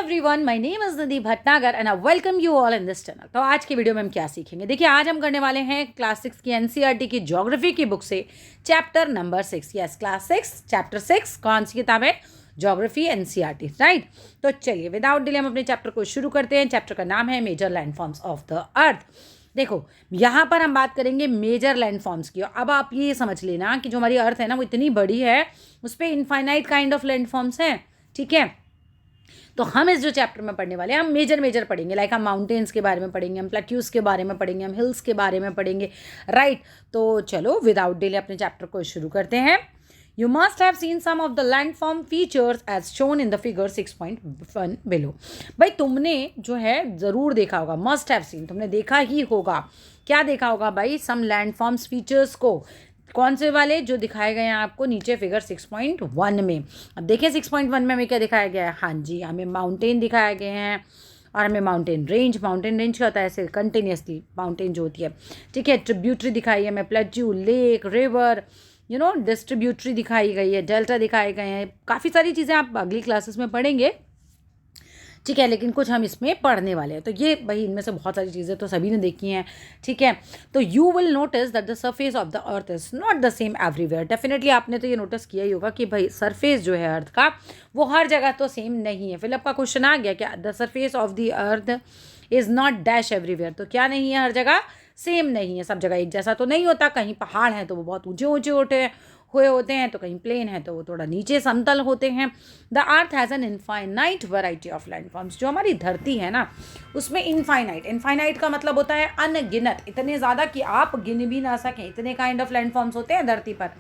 Everyone, my name is Nidhi Bhatnagar and I welcome you all in this channel. तो आज की video में हम क्या सीखेंगे, देखिए आज हम करने वाले हैं क्लास 6 की एनसीईआरटी की ज्योग्राफी की बुक से chapter number 6। Yes, class 6 chapter 6 कौन सी किताब है? Geography NCERT, right. तो चलिए विदाउट डिले हम अपने चैप्टर को शुरू करते हैं। चैप्टर का नाम है major landforms of the earth. देखो यहाँ पर हम बात करेंगे मेजर लैंडफॉर्म्स की। अब आप ये समझ लेना कि जो हमारी अर्थ है ना वो इतनी बड़ी है, उस पर इनफाइनाइट काइंड ऑफ लैंडफॉर्म्स हैं, ठीक है। तो हम इस जो चैप्टर में पढ़ने वाले हैं हम मेजर पढ़ेंगे, लाइक हम माउंटेन्स के बारे में पढ़ेंगे, हम प्लेट्यूज के बारे में पढ़ेंगे, हम हिल्स के बारे में पढ़ेंगे, राइट। तो चलो विदाउट डिले अपने चैप्टर को शुरू करते हैं। You must have seen some of the landform features as shown in the figure 6.1 below। भाई तुमने जो है ज़रूर देखा होगा, must have seen, तुमने देखा ही होगा। क्या देखा होगा भाई? some landforms features को। कौन से वाले? जो दिखाए गए हैं आपको नीचे फिगर 6.1 में। अब देखिए 6.1 में हमें क्या दिखाया गया है। हाँ जी, हमें माउंटेन दिखाए गए हैं और हमें माउंटेन रेंज क्या होता है? ऐसे कंटिन्यूसली माउंटेन जो होती है, ठीक है। ट्रिब्यूटरी दिखाई है हमें, प्लेट्यू, लेक, रिवर, डिस्ट्रीब्यूटरी दिखाई गई है, डेल्टा दिखाए गए हैं। काफ़ी सारी चीज़ें आप अगली क्लासेस में पढ़ेंगे, ठीक है, लेकिन कुछ हम इसमें पढ़ने वाले हैं। तो ये भाई इनमें से बहुत सारी चीज़ें तो सभी ने देखी हैं, ठीक है। तो you will notice that the surface of the earth is not the same everywhere. Definitely आपने तो ये नोटिस किया ही होगा कि भाई सरफेस जो है अर्थ का वो हर जगह तो सेम नहीं है। फिलअप का क्वेश्चन आ गया क्या? The surface of the earth is not dash everywhere. तो क्या नहीं है? हर जगह सेम नहीं है, सब जगह एक जैसा तो नहीं होता। कहीं पहाड़ हैं तो वो बहुत ऊँचे ऊँचे हुए होते हैं, तो कहीं प्लेन है तो वो थोड़ा नीचे समतल होते हैं। The earth has an infinite variety of landforms. जो हमारी धरती है ना उसमें इनफाइनाइट का मतलब होता है अनगिनत, इतने ज़्यादा कि आप गिन भी ना सकें, इतने काइंड ऑफ लैंडफॉर्म्स होते हैं धरती पर,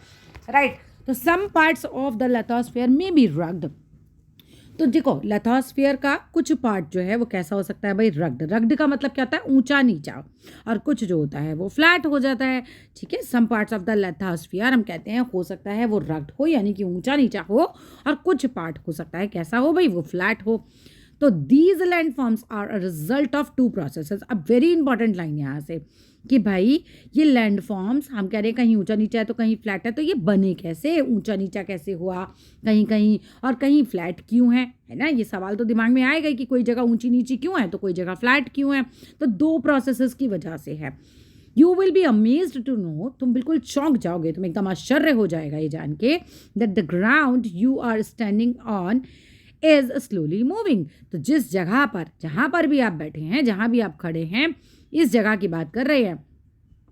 राइट। तो some parts of the lithosphere में बी रग्ड। तो देखो लिथोस्फीयर का कुछ पार्ट जो है वो कैसा हो सकता है भाई? रग्ड का मतलब क्या होता है? ऊंचा नीचा। और कुछ जो होता है वो फ्लैट हो जाता है, ठीक है। Some parts of the lithosphere हम कहते हैं हो सकता है वो रग्ड हो, यानी कि ऊंचा नीचा हो, और कुछ पार्ट हो सकता है कैसा हो भाई? वो फ्लैट हो। तो these landforms are a result of two processes. अब वेरी इंपॉर्टेंट लाइन यहाँ से कि भाई ये लैंडफॉर्म्स हम कह रहे हैं कहीं ऊंचा नीचा है तो कहीं फ्लैट है, तो ये बने कैसे? ऊंचा नीचा कैसे हुआ कहीं कहीं और कहीं फ्लैट क्यों है ना? ये सवाल तो दिमाग में आएगा कि कोई जगह ऊंची नीची क्यों है तो कोई जगह फ्लैट क्यों है। तो दो प्रोसेसेस की वजह से है। You will be amazed to know, तुम बिल्कुल चौंक जाओगे, तुम एकदम आश्चर्य हो जाएगा ये जान के, that the ground you are standing on is slowly moving. तो जिस जगह पर, जहाँ पर भी आप बैठे हैं, जहाँ भी आप खड़े हैं, इस जगह की बात कर रहे हैं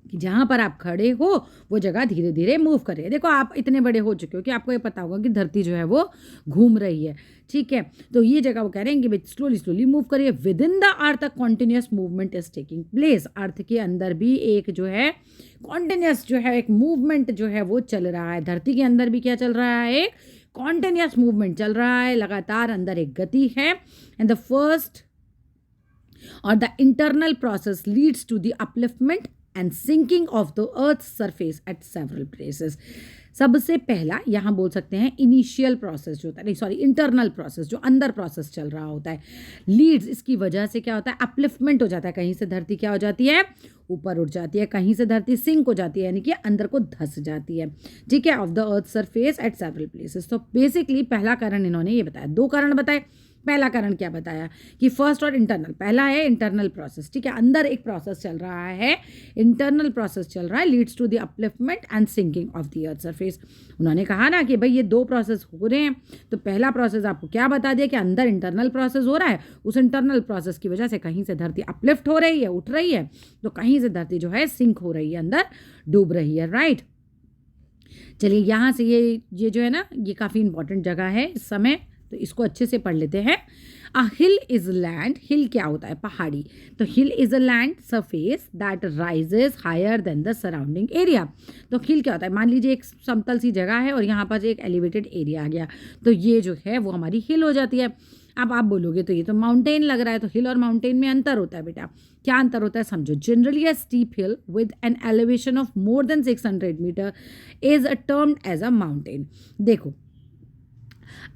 कि जहाँ पर आप खड़े हो वो जगह धीरे धीरे मूव कर रही है। देखो आप इतने बड़े हो चुके हो कि आपको ये पता होगा कि धरती जो है वो घूम रही है, ठीक है। तो ये जगह वो कह रहे हैं कि स्लोली मूव करिए। Within the earth continuous movement is taking place. Earth के अंदर भी एक जो है कॉन्टिन्यूस जो है एक मूवमेंट जो है वो चल रहा है। धरती के अंदर भी क्या चल रहा है? कॉन्टिन्यूस मूवमेंट चल रहा है, लगातार अंदर एक गति है। And the first or the internal process leads to the upliftment and sinking of the earth surface at several places. सबसे पहला यहाँ बोल सकते हैं इनिशियल प्रोसेस जो होता है, नहीं सॉरी इंटरनल प्रोसेस, जो अंदर प्रोसेस चल रहा होता है, लीड्स, इसकी वजह से क्या होता है? अपलिफ्टमेंट हो जाता है। कहीं से धरती क्या हो जाती है? ऊपर उठ जाती है, कहीं से धरती सिंक हो जाती है, यानी कि अंदर को धंस जाती है, ठीक है, of the earth surface at several places. तो बेसिकली पहला कारण इन्होंने ये बताया, दो कारण बताए। पहला कारण क्या बताया कि फर्स्ट और इंटरनल। पहला है इंटरनल प्रोसेस, ठीक है, अंदर एक प्रोसेस चल रहा है, इंटरनल प्रोसेस चल रहा है, leads to the upliftment and sinking of the earth surface. उन्होंने कहा ना कि भाई ये दो प्रोसेस हो रहे हैं। तो पहला प्रोसेस आपको क्या बता दिया कि अंदर इंटरनल प्रोसेस हो रहा है, उस इंटरनल प्रोसेस की वजह से कहीं से धरती अपलिफ्ट हो रही है, उठ रही है, तो कहीं से धरती जो है सिंक हो रही है, अंदर डूब रही है, राइट। चलिए यहाँ से ये जो है ना ये काफ़ी इंपॉर्टेंट जगह है इस समय, तो इसको अच्छे से पढ़ लेते हैं। अ हिल इज लैंड, हिल क्या होता है? पहाड़ी। तो hill is a land surface that rises higher than the surrounding area. तो हिल क्या होता है? मान लीजिए एक समतल सी जगह है और यहाँ पर एक एलिवेटेड एरिया आ गया, तो ये जो है वो हमारी हिल हो जाती है। अब आप बोलोगे तो ये तो माउंटेन लग रहा है, तो हिल और माउंटेन में अंतर होता है बेटा। क्या अंतर होता है समझो। Generally a steep hill with an elevation of more than 600 metres is termed as a mountain. देखो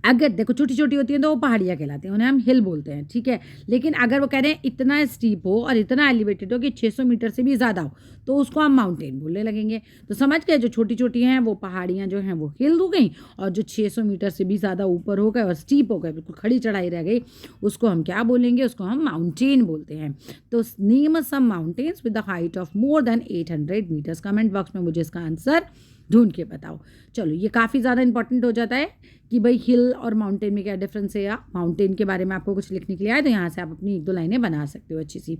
अगर देखो छोटी छोटी होती हैं तो वो पहाड़ियाँ कहलाती हैं, उन्हें हम हिल बोलते हैं, ठीक है। लेकिन अगर वो कह रहे हैं इतना स्टीप हो और इतना एलिवेटेड हो कि 600 मीटर से भी ज़्यादा हो, तो उसको हम माउंटेन बोलने लगेंगे। तो समझ गए, जो छोटी छोटी हैं वो पहाड़ियाँ जो हैं वो हिल हो गई, और जो 600 मीटर से भी ज़्यादा ऊपर हो गए और स्टीप हो गए, बिल्कुल खड़ी चढ़ाई रह गई, उसको हम क्या बोलेंगे, उसको हम माउंटेन बोलते हैं। तो name some mountains with the height of more than 800 metres. Comment box में मुझे इसका आंसर ढूंढ के बताओ। चलो, ये काफ़ी ज़्यादा इंपॉर्टेंट हो जाता है कि भाई हिल और माउंटेन में क्या डिफरेंस है, या माउंटेन के बारे में आपको कुछ लिखने के लिए आए तो यहाँ से आप अपनी 1-2 लाइनें बना सकते हो अच्छी सी।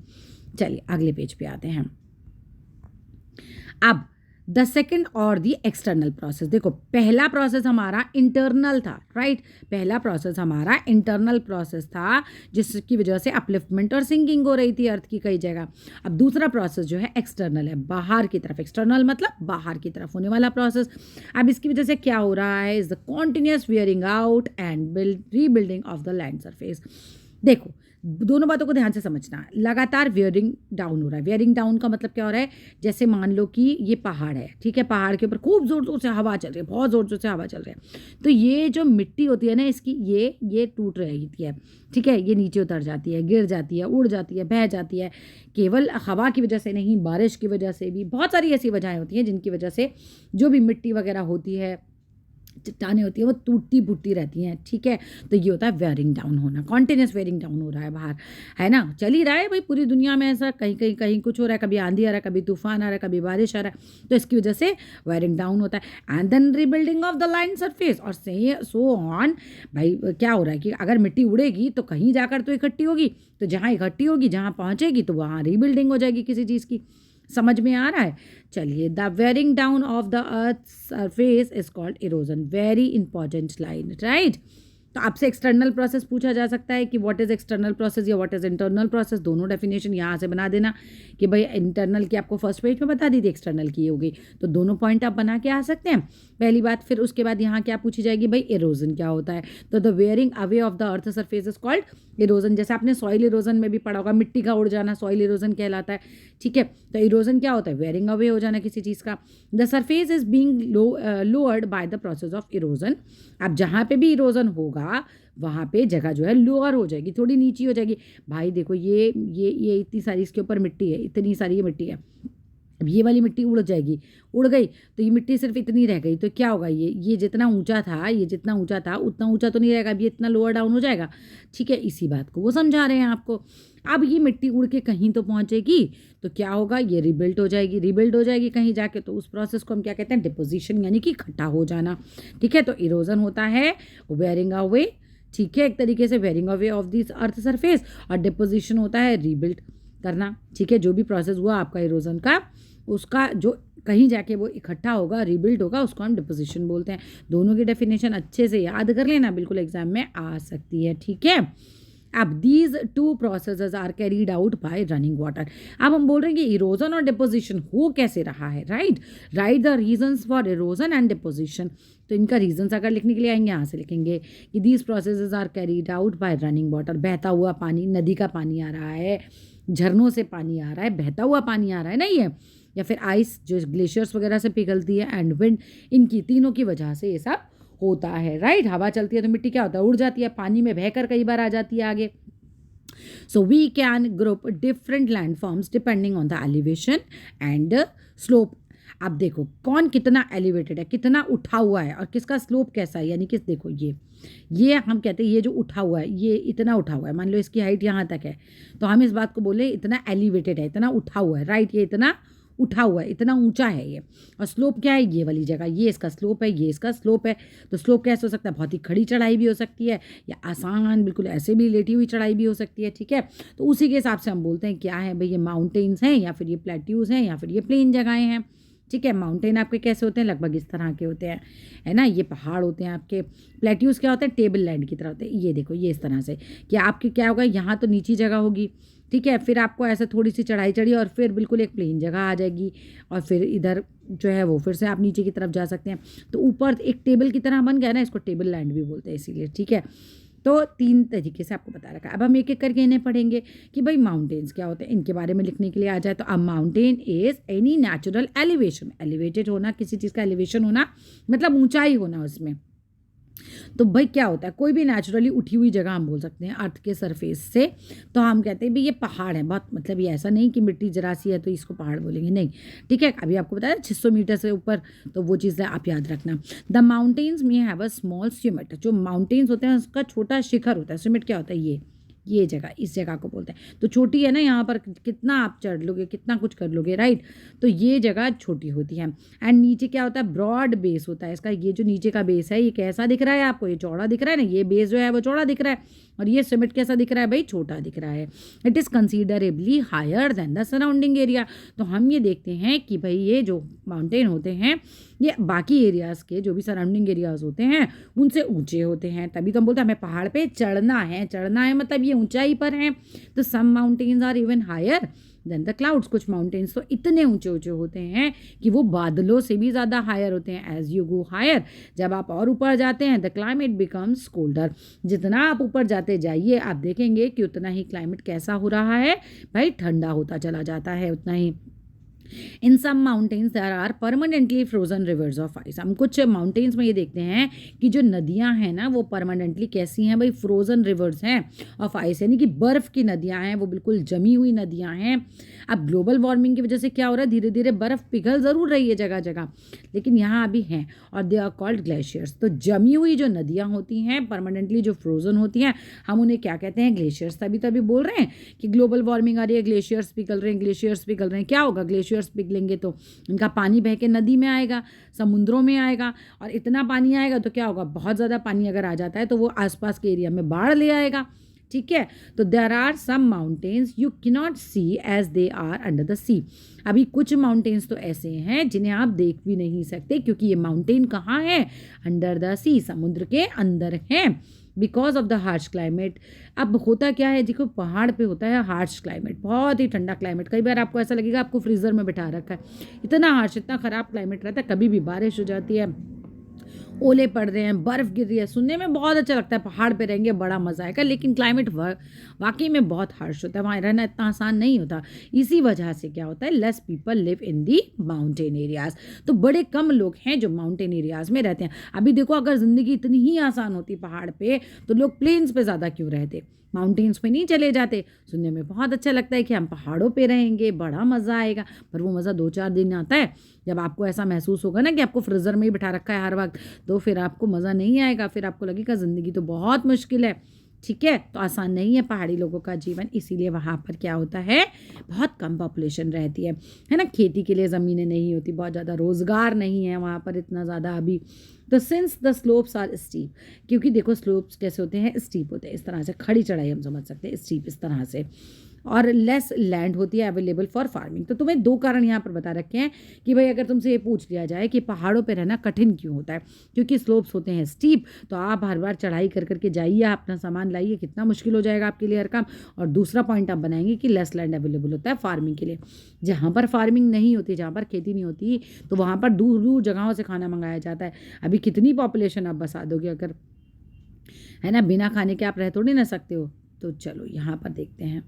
चलिए अगले पेज पे आते हैं। अब द सेकेंड और द एक्सटर्नल प्रोसेस। देखो, पहला प्रोसेस हमारा इंटरनल था, राइट। पहला प्रोसेस हमारा इंटरनल प्रोसेस था, जिसकी वजह से अपलिफ्टमेंट और सिंकिंग हो रही थी अर्थ की कई जगह। अब दूसरा प्रोसेस जो है एक्सटर्नल है, बाहर की तरफ। एक्सटर्नल मतलब बाहर की तरफ होने वाला प्रोसेस। अब इसकी वजह से क्या हो रहा है, is the continuous wearing out and rebuilding of the land surface. देखो, दोनों बातों को ध्यान से समझना। लगातार वेयरिंग डाउन हो रहा है। वेयरिंग डाउन का मतलब क्या हो रहा है, जैसे मान लो कि ये पहाड़ है, ठीक है, पहाड़ के ऊपर खूब ज़ोर ज़ोर से हवा चल रही है, बहुत ज़ोर ज़ोर से हवा चल रही है, तो ये जो मिट्टी होती है ना इसकी, ये टूट रही है, ठीक है, ये नीचे उतर जाती है, गिर जाती है, उड़ जाती है, बह जाती है। केवल हवा की वजह से नहीं, बारिश की वजह से भी, बहुत सारी ऐसी वजहें होती हैं जिनकी वजह से जो भी मिट्टी वगैरह होती है, चट्टानें होती हैं, वो टूटती फूटती रहती हैं, ठीक है। तो ये होता है वेयरिंग डाउन होना, कॉन्टिन्यूस वेयरिंग डाउन हो रहा है बाहर, है ना, चल ही रहा है भाई पूरी दुनिया में ऐसा, कहीं कहीं कहीं कुछ हो रहा है, कभी आंधी आ रहा है, कभी तूफान आ रहा है, कभी बारिश आ रहा है, तो इसकी वजह से वेयरिंग डाउन होता है। And then rebuilding of the land surface और सो ऑन। भाई क्या हो रहा है कि अगर मिट्टी उड़ेगी तो कहीं जाकर तो इकट्ठी होगी, तो जहाँ इकट्ठी होगी, जहाँ पहुँचेगी, तो वहाँ रीबिल्डिंग हो जाएगी किसी चीज़ की। समझ में आ रहा है। चलिए, the wearing down of the earth surface is called erosion. Very important line, right. तो आपसे एक्सटर्नल प्रोसेस पूछा जा सकता है कि व्हाट इज एक्सटर्नल प्रोसेस या व्हाट इज इंटरनल प्रोसेस। दोनों डेफिनेशन यहाँ से बना देना कि भाई इंटरनल की आपको फर्स्ट पेज में बता दी थी, एक्सटर्नल की हो गई, तो दोनों पॉइंट आप बना के आ सकते हैं, पहली बात। फिर उसके बाद यहाँ क्या पूछी जाएगी, भाई इरोजन क्या होता है। तो the wearing away of the earth surface is called erosion. जैसे आपने सॉइल इरोजन में भी पढ़ा होगा, मिट्टी का उड़ जाना सॉइल इरोजन कहलाता है, ठीक है। तो इरोजन क्या होता है, वेयरिंग अवे हो जाना किसी चीज़ का। The surface is being lowered by the process of erosion. अब जहाँ पे भी इरोजन होगा वहाँ पे जगह जो है लोअर हो जाएगी, थोड़ी नीची हो जाएगी। भाई देखो, ये इतनी सारी इसके ऊपर मिट्टी है, इतनी सारी ये मिट्टी है, अब ये वाली मिट्टी उड़ जाएगी, उड़ गई तो ये मिट्टी सिर्फ इतनी रह गई, तो क्या होगा, ये जितना ऊंचा था, ये जितना ऊंचा था उतना ऊंचा तो नहीं रहेगा, अब ये इतना लोअर डाउन हो जाएगा, ठीक है। इसी बात को वो समझा रहे हैं आपको। अब ये मिट्टी उड़ के कहीं तो पहुंचेगी, तो क्या होगा, ये रिबिल्ड हो जाएगी। रिबिल्ड हो जाएगी कहीं जाके, तो उस प्रोसेस को हम क्या कहते हैं, डिपोजिशन, यानी कि इकट्ठा हो जाना, ठीक है। तो इरोजन होता है वेयरिंग अवे, ठीक है, एक तरीके से wearing away of this earth surface, और डिपोजिशन होता है रीबिल्ड करना, ठीक है। जो भी प्रोसेस हुआ आपका इरोजन का, उसका जो कहीं जाके वो इकट्ठा होगा, रीबिल्ड होगा, उसको हम डिपोजिशन बोलते हैं। दोनों की डेफिनेशन अच्छे से याद कर लेना, बिल्कुल एग्जाम में आ सकती है, ठीक है। अब these two processes are carried out by running water. अब हम बोल रहे हैं कि इरोजन और डिपोजिशन हो कैसे रहा है, right. Right the reasons for erosion and deposition. तो इनका रीजंस अगर लिखने के लिए आएंगे, यहाँ से लिखेंगे कि these processes are carried out by running water. बहता हुआ पानी, नदी का पानी आ रहा है, झरनों से पानी आ रहा है, बहता हुआ पानी आ रहा है ना ये, या फिर आइस जो ग्लेशियर्स वगैरह से पिघलती है, एंड विंड, इनकी तीनों की वजह से ये सब होता है, राइट। हवा चलती है तो मिट्टी क्या होता है, उड़ जाती है, पानी में बहकर कई बार आ जाती है आगे। So we can group different landforms depending on the elevation and slope. अब देखो कौन कितना एलिवेटेड है, कितना उठा हुआ है, और किसका स्लोप कैसा है, यानी कि देखो ये हम कहते हैं, ये जो उठा हुआ है, ये इतना उठा हुआ है, मान लो इसकी हाइट यहाँ तक है, तो हम इस बात को बोले इतना एलिवेटेड है, इतना उठा हुआ है, राइट। ये इतना उठा हुआ है, इतना ऊंचा है ये। और स्लोप क्या है, ये वाली जगह, ये इसका स्लोप है, ये इसका स्लोप है। तो स्लोप कैसे हो सकता है, बहुत ही खड़ी चढ़ाई भी हो सकती है, या आसान बिल्कुल ऐसे भी लेटी हुई चढ़ाई भी हो सकती है, ठीक है। तो उसी के हिसाब से हम बोलते हैं क्या है भाई, ये माउंटेन्स हैं, या फिर ये प्लेट्यूज हैं, या फिर ये प्लेन जगहें हैं, ठीक है। माउंटेन आपके कैसे होते हैं, लगभग इस तरह के होते हैं, है ना, ये पहाड़ होते हैं आपके। प्लेट्यूज क्या होते हैं, टेबल लैंड की तरह होते हैं। ये देखो, ये इस तरह से कि आपकी क्या होगा, यहाँ तो नीची जगह होगी, ठीक है, फिर आपको ऐसे थोड़ी सी चढ़ाई चढ़ी और फिर बिल्कुल एक प्लेन जगह आ जाएगी, और फिर इधर जो है वो फिर से आप नीचे की तरफ जा सकते हैं। तो ऊपर एक टेबल की तरह बन गया ना, इसको टेबल लैंड भी बोलते हैं इसीलिए, ठीक है। तो 3 तरीके से आपको बता रखा है। अब हम एक एक करके इन्हें पढ़ेंगे कि भाई माउंटेन्स क्या होते हैं, इनके बारे में लिखने के लिए आ जाए तो अब mountain is any natural elevation. Elevated होना, किसी चीज़ का एलिवेशन होना मतलब ऊंचाई होना उसमें, तो भाई क्या होता है, कोई भी नेचुरली उठी हुई जगह हम बोल सकते हैं अर्थ के सरफेस से, तो हम कहते हैं भाई ये पहाड़ है बहुत, मतलब ये ऐसा नहीं कि मिट्टी जरा सी है तो इसको पहाड़ बोलेंगे, नहीं। ठीक है, अभी आपको बताया 600 मीटर से ऊपर, तो वो चीज़ आप याद रखना। द माउंटेन्स में हैव अ स्मॉल सुमिट, जो माउंटेन्स होते हैं उसका छोटा शिखर होता है। सुमिट क्या होता है, ये जगह, इस जगह को बोलते हैं। तो छोटी है ना, यहाँ पर कितना आप चढ़ लोगे, कितना कुछ कर लोगे, राइट। तो ये जगह छोटी होती है। एंड नीचे क्या होता है, ब्रॉड बेस होता है इसका। ये जो नीचे का बेस है ये कैसा दिख रहा है आपको, ये चौड़ा दिख रहा है ना, ये बेस जो है वो चौड़ा दिख रहा है, और ये समिट कैसा दिख रहा है भाई, छोटा दिख रहा है। It is considerably higher than the surrounding area. तो हम ये देखते हैं कि भाई ये जो माउंटेन होते हैं ये बाकी एरियाज़ के जो भी सराउंडिंग एरियाज़ होते हैं उनसे ऊंचे होते हैं। तभी तो हम बोलते हैं हमें पहाड़ पे चढ़ना है मतलब ये ऊंचाई पर है। तो some mountains are even higher than the clouds, कुछ माउंटेन्स तो इतने ऊंचे ऊंचे होते हैं कि वो बादलों से भी ज़्यादा हायर होते हैं। एज यू गो हायर, जब आप और ऊपर जाते हैं, द क्लाइमेट बिकम्स कोल्डर। जितना आप ऊपर जाते जाइए आप देखेंगे कि उतना ही क्लाइमेट कैसा हो रहा है भाई, ठंडा होता चला जाता है उतना ही। In some mountains there are permanently frozen rivers of ice. हम कुछ माउंटेन्स में ये देखते हैं कि जो नदियां हैं ना वो परमानेंटली कैसी हैं भाई, फ्रोजन रिवर्स हैं ऑफ आइस, यानी कि बर्फ़ की नदियां हैं, वो बिल्कुल जमी हुई नदियां हैं। अब ग्लोबल वार्मिंग की वजह से क्या हो रहा है, धीरे धीरे बर्फ़ पिघल ज़रूर रही है जगह जगह, लेकिन यहाँ अभी हैं, और दे आर कॉल्ड ग्लेशियर्स। तो जमी हुई जो नदियाँ होती हैं, परमानेंटली जो फ्रोजन होती हैं, हम उन्हें क्या कहते हैं, ग्लेशियर्स। तभी तभी बोल रहे हैं कि ग्लोबल वार्मिंग आ रही है, ग्लेशियर्स पिघल रहे हैं, ग्लेशियर्स पिघल रहे हैं। क्या होगा, ग्लेशियर्स पिघलेंगे तो इनका पानी बह के नदी में आएगा, समुद्रों में आएगा, और इतना पानी आएगा तो क्या होगा, बहुत ज़्यादा पानी अगर आ जाता है तो वो आसपास के एरिया में बाढ़ ले आएगा। ठीक है, तो there are some mountains you cannot see as they are under the sea. अभी कुछ माउंटेन्स तो ऐसे हैं जिन्हें आप देख भी नहीं सकते, क्योंकि ये माउंटेन कहाँ है, अंडर द सी, समुद्र के अंदर हैं, because of the harsh climate. अब होता क्या है, देखो पहाड़ पे होता है हार्श क्लाइमेट, बहुत ही ठंडा क्लाइमेट। कई बार आपको ऐसा लगेगा आपको फ्रीज़र में बिठा रखा है, इतना हार्श, इतना ख़राब क्लाइमेट रहता है। कभी भी बारिश हो जाती है, ओले पड़ रहे हैं, बर्फ़ गिर रही है, सुनने में बहुत अच्छा लगता है, पहाड़ पे रहेंगे बड़ा मज़ा आएगा, लेकिन क्लाइमेट वाकई में बहुत हार्श होता है, वहाँ रहना इतना आसान नहीं होता। इसी वजह से क्या होता है, less people live in the mountain areas. तो बड़े कम लोग हैं जो माउंटेन एरियाज़ में रहते हैं। अभी देखो, अगर ज़िंदगी इतनी ही आसान होती पहाड़ पे, तो लोग प्लेन्स पे ज़्यादा क्यों रहते, माउंटेन्स पे नहीं चले जाते। सुनने में बहुत अच्छा लगता है कि हम पहाड़ों पे रहेंगे, बड़ा मज़ा आएगा, पर वो मज़ा 2-4 दिन आता है। जब आपको ऐसा महसूस होगा ना कि आपको फ्रीज़र में ही बिठा रखा है हर वक्त, तो फिर आपको मज़ा नहीं आएगा, फिर आपको लगेगा ज़िंदगी तो बहुत मुश्किल है। ठीक है, तो आसान नहीं है पहाड़ी लोगों का जीवन, इसीलिए वहाँ पर क्या होता है, बहुत कम पॉपुलेशन रहती है ना। खेती के लिए ज़मीनें नहीं होती, बहुत ज़्यादा रोज़गार नहीं है वहाँ पर इतना ज़्यादा अभी। तो since the slopes are steep, क्योंकि देखो स्लोप्स कैसे होते हैं, स्टीप होते हैं, इस तरह से खड़ी चढ़ाई हम समझ सकते हैं, स्टीप इस तरह से, और लेस लैंड होती है अवेलेबल फॉर फार्मिंग। तो तुम्हें 2 कारण यहाँ पर बता रखे हैं कि भाई अगर तुमसे ये पूछ लिया जाए कि पहाड़ों पे रहना कठिन क्यों होता है, क्योंकि स्लोप्स होते हैं स्टीप, तो आप हर बार चढ़ाई कर करके जाइए, अपना सामान लाइए, कितना मुश्किल हो जाएगा आपके लिए हर काम। और दूसरा पॉइंट आप बनाएंगे कि लेस लैंड अवेलेबल होता है फार्मिंग के लिए। जहाँ पर फार्मिंग नहीं होती, जहाँ पर खेती नहीं होती, तो वहाँ पर दूर दूर जगहों से खाना मंगाया जाता है। अभी कितनी पॉपुलेशन आप बसा दोगे अगर, है ना, बिना खाने के आप रह थोड़ी ना सकते हो। तो चलो यहाँ पर देखते हैं,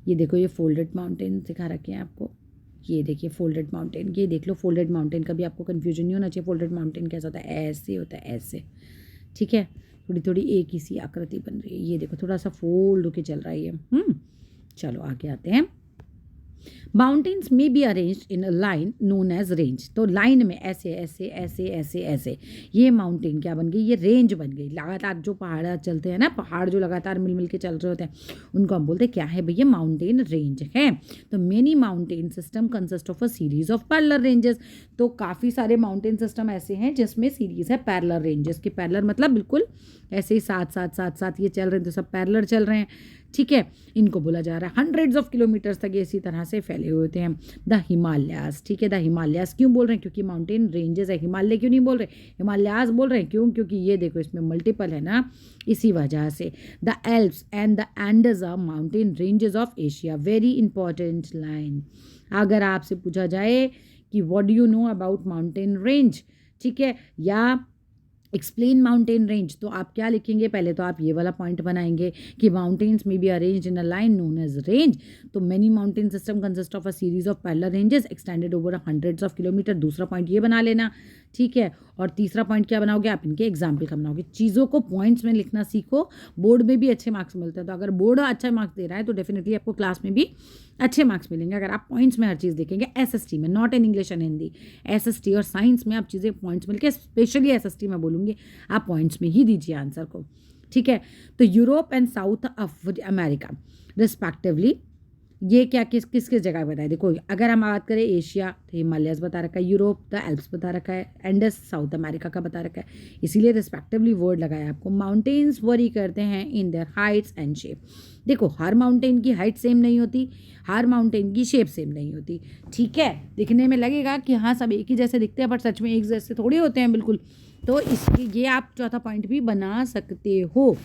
ये देखो ये फोल्डेड माउंटेन दिखा रखे हैं आपको, ये देखिए फोल्डेड माउंटेन, ये देख लो फोल्डेड माउंटेन, कभी आपको कन्फ्यूजन नहीं होना चाहिए। फोल्डेड माउंटेन कैसा होता है, ऐसे होता है, ऐसे, ठीक है, थोड़ी थोड़ी एक ही सी आकृति बन रही है। ये देखो थोड़ा सा फोल्ड होके चल रहा है ये। चलो आगे आते हैं। माउंटेन्स में be arranged in a line known as range. तो लाइन में ऐसे ऐसे ऐसे ऐसे ऐसे ये माउंटेन क्या बन गई, ये रेंज बन गई। लगातार जो पहाड़ चलते हैं ना, पहाड़ जो लगातार मिल मिल के चल रहे होते हैं, उनको हम बोलते हैं क्या है भैया, माउंटेन रेंज है। तो many mountain system consist of a series of parallel ranges. तो काफ़ी सारे माउंटेन सिस्टम ऐसे हैं जिसमें सीरीज है पैरेलल रेंजेस की। पैरेलल मतलब बिल्कुल ऐसे ही साथ साथ साथ साथ ये चल रहे हैं, तो सब पैरेलल चल रहे हैं। ठीक है, इनको बोला जा रहा है हंड्रेड्स ऑफ किलोमीटर्स तक ये इसी तरह से फैले हुए होते हैं। द हिमालयाज, ठीक है, द हिमालयाज क्यों बोल रहे हैं, क्योंकि माउंटेन रेंजेस है। हिमालय क्यों नहीं बोल रहे, हिमालयाज बोल रहे हैं, क्यों, क्योंकि ये देखो इसमें मल्टीपल है ना, इसी वजह से। The Alps and the Andes are mountain ranges of Asia, very important line. अगर आपसे पूछा जाए कि what do you know about mountain range, ठीक है, या एक्सप्लेन माउंटेन रेंज, तो आप क्या लिखेंगे, पहले तो आप ये वाला पॉइंट बनाएंगे कि माउंटेन्स में be arranged in a line known as range. तो many mountain system consist of a series of parallel ranges extended over hundreds of kilometer. दूसरा पॉइंट ये बना लेना, ठीक है। और तीसरा पॉइंट क्या बनाओगे आप, इनके एग्जाम्पल का बनाओगे। चीज़ों को पॉइंट्स में लिखना सीखो, बोर्ड में भी अच्छे मार्क्स मिलते हैं। तो अगर बोर्ड अच्छा मार्क्स दे रहा है तो डेफिनेटली आपको क्लास में भी अच्छे मार्क्स मिलेंगे अगर आप पॉइंट्स में हर चीज़ देखेंगे। एसएसटी में, not in English and Hindi, SST और साइंस में आप चीज़ें पॉइंट्स मिलके, स्पेशली एसएसटी में बोलूँगी आप पॉइंट्स में ही दीजिए आंसर को, ठीक है। तो Europe and south America respectively, ये क्या किस जगह बताए, देखो अगर हम बात करें एशिया तो हिमालयस बता रखा है, यूरोप द एल्प्स बता रखा है, एंडस साउथ अमेरिका का बता रखा है, इसीलिए रिस्पेक्टिवली वर्ड लगाया आपको। माउंटेन्स वरी करते हैं in their Heights and shape. देखो हर माउंटेन की हाइट सेम नहीं होती, हर माउंटेन की शेप सेम नहीं होती, ठीक है। दिखने में लगेगा कि हाँ सब एक ही जैसे दिखते हैं, बट सच में एक जैसे थोड़ी होते हैं बिल्कुल। तो इसके ये आप चौथा पॉइंट भी बना सकते हो।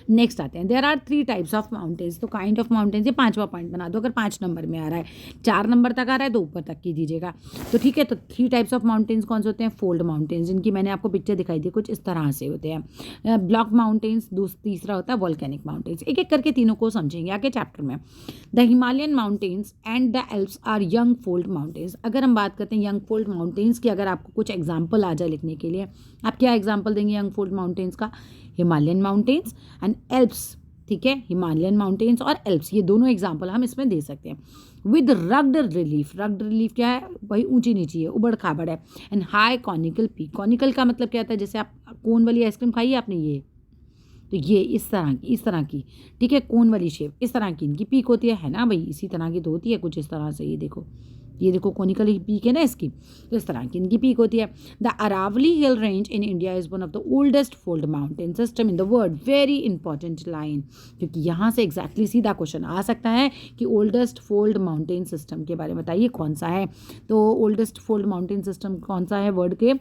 नेक्स्ट आते हैं, there are 3 types of mountains. तो काइंड ऑफ माउंटेन्स, ये 5वां पॉइंट बना दो। अगर 5 नंबर में आ रहा है, 4 नंबर तक आ रहा है तो ऊपर तक की दीजिएगा। तो ठीक है, तो 3 टाइप्स ऑफ माउंटेन्स कौन से होते हैं, फोल्ड माउंटेन्स, जिनकी मैंने आपको पिक्चर दिखाई दी, कुछ इस तरह से होते हैं। ब्लॉक माउंटेन्स, तीसरा होता है वॉल्केनिक माउंटेन्स। एक एक करके तीनों को समझेंगे आगे चैप्टर में। The Himalayan mountains and the Alps are young fold mountains. अगर हम बात करते हैं यंग फोल्ड माउंटेन्स की, अगर आपको कुछ एग्जाम्पल आ जाए लिखने के लिए, आप क्या एग्जाम्पल देंगे यंग फोल्ड माउंटेन्स का, हिमालयन माउंटेन्स एंड एल्प्स, ठीक है। हिमालयन माउंटेन्स और एल्प्स, ये दोनों एग्जाम्पल हम इसमें दे सकते हैं। With rugged relief, rugged relief क्या है, वही ऊंची नीची है, उबड़ खाबड़ है। And high conical peak, conical का मतलब क्या होता है, जैसे आप कोन वाली आइसक्रीम खाई है आपने, ये तो ये इस तरह की, ठीक है, कोन वाली शेप, इस तरह की इनकी पीक होती है ना भाई, इसी तरह की तो होती है कुछ इस तरह से। ये देखो कोनिकल पीक है ना इसकी, तो इस तरह की इनकी पीक होती है। The Aravali hill range in India is one of the oldest fold mountain system in the world. Very important line, क्योंकि यहाँ से एग्जैक्टली सीधा क्वेश्चन आ सकता है कि ओल्डेस्ट फोल्ड माउंटेन सिस्टम के बारे में बताइए कौन सा है। तो ओल्डेस्ट फोल्ड माउंटेन सिस्टम कौन सा है, वर्ल्ड के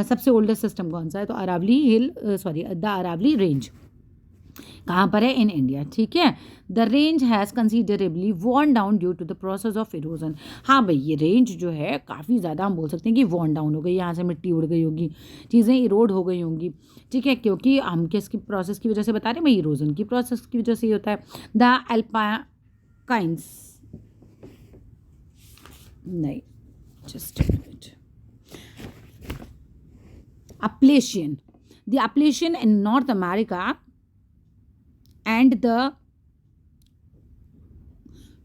सबसे ओल्डेस्ट सिस्टम कौन सा है, तो अरावली द अरावली रेंज कहाँ पर है, इन इंडिया, ठीक है। The range has considerably worn down due to the process of erosion. हाँ भाई, ये रेंज जो है काफ़ी ज़्यादा हम बोल सकते हैं कि वॉर्न डाउन हो गई, यहाँ से मिट्टी उड़ गई होगी, चीज़ें इरोड हो गई होंगी, ठीक है, क्योंकि हम किसकी प्रोसेस की वजह से बता रहे हैं भाई, इरोजन की प्रोसेस की वजह से ये होता है। द एल्पाइन्स, नहीं just Appalachian. The Appalachian in North America and the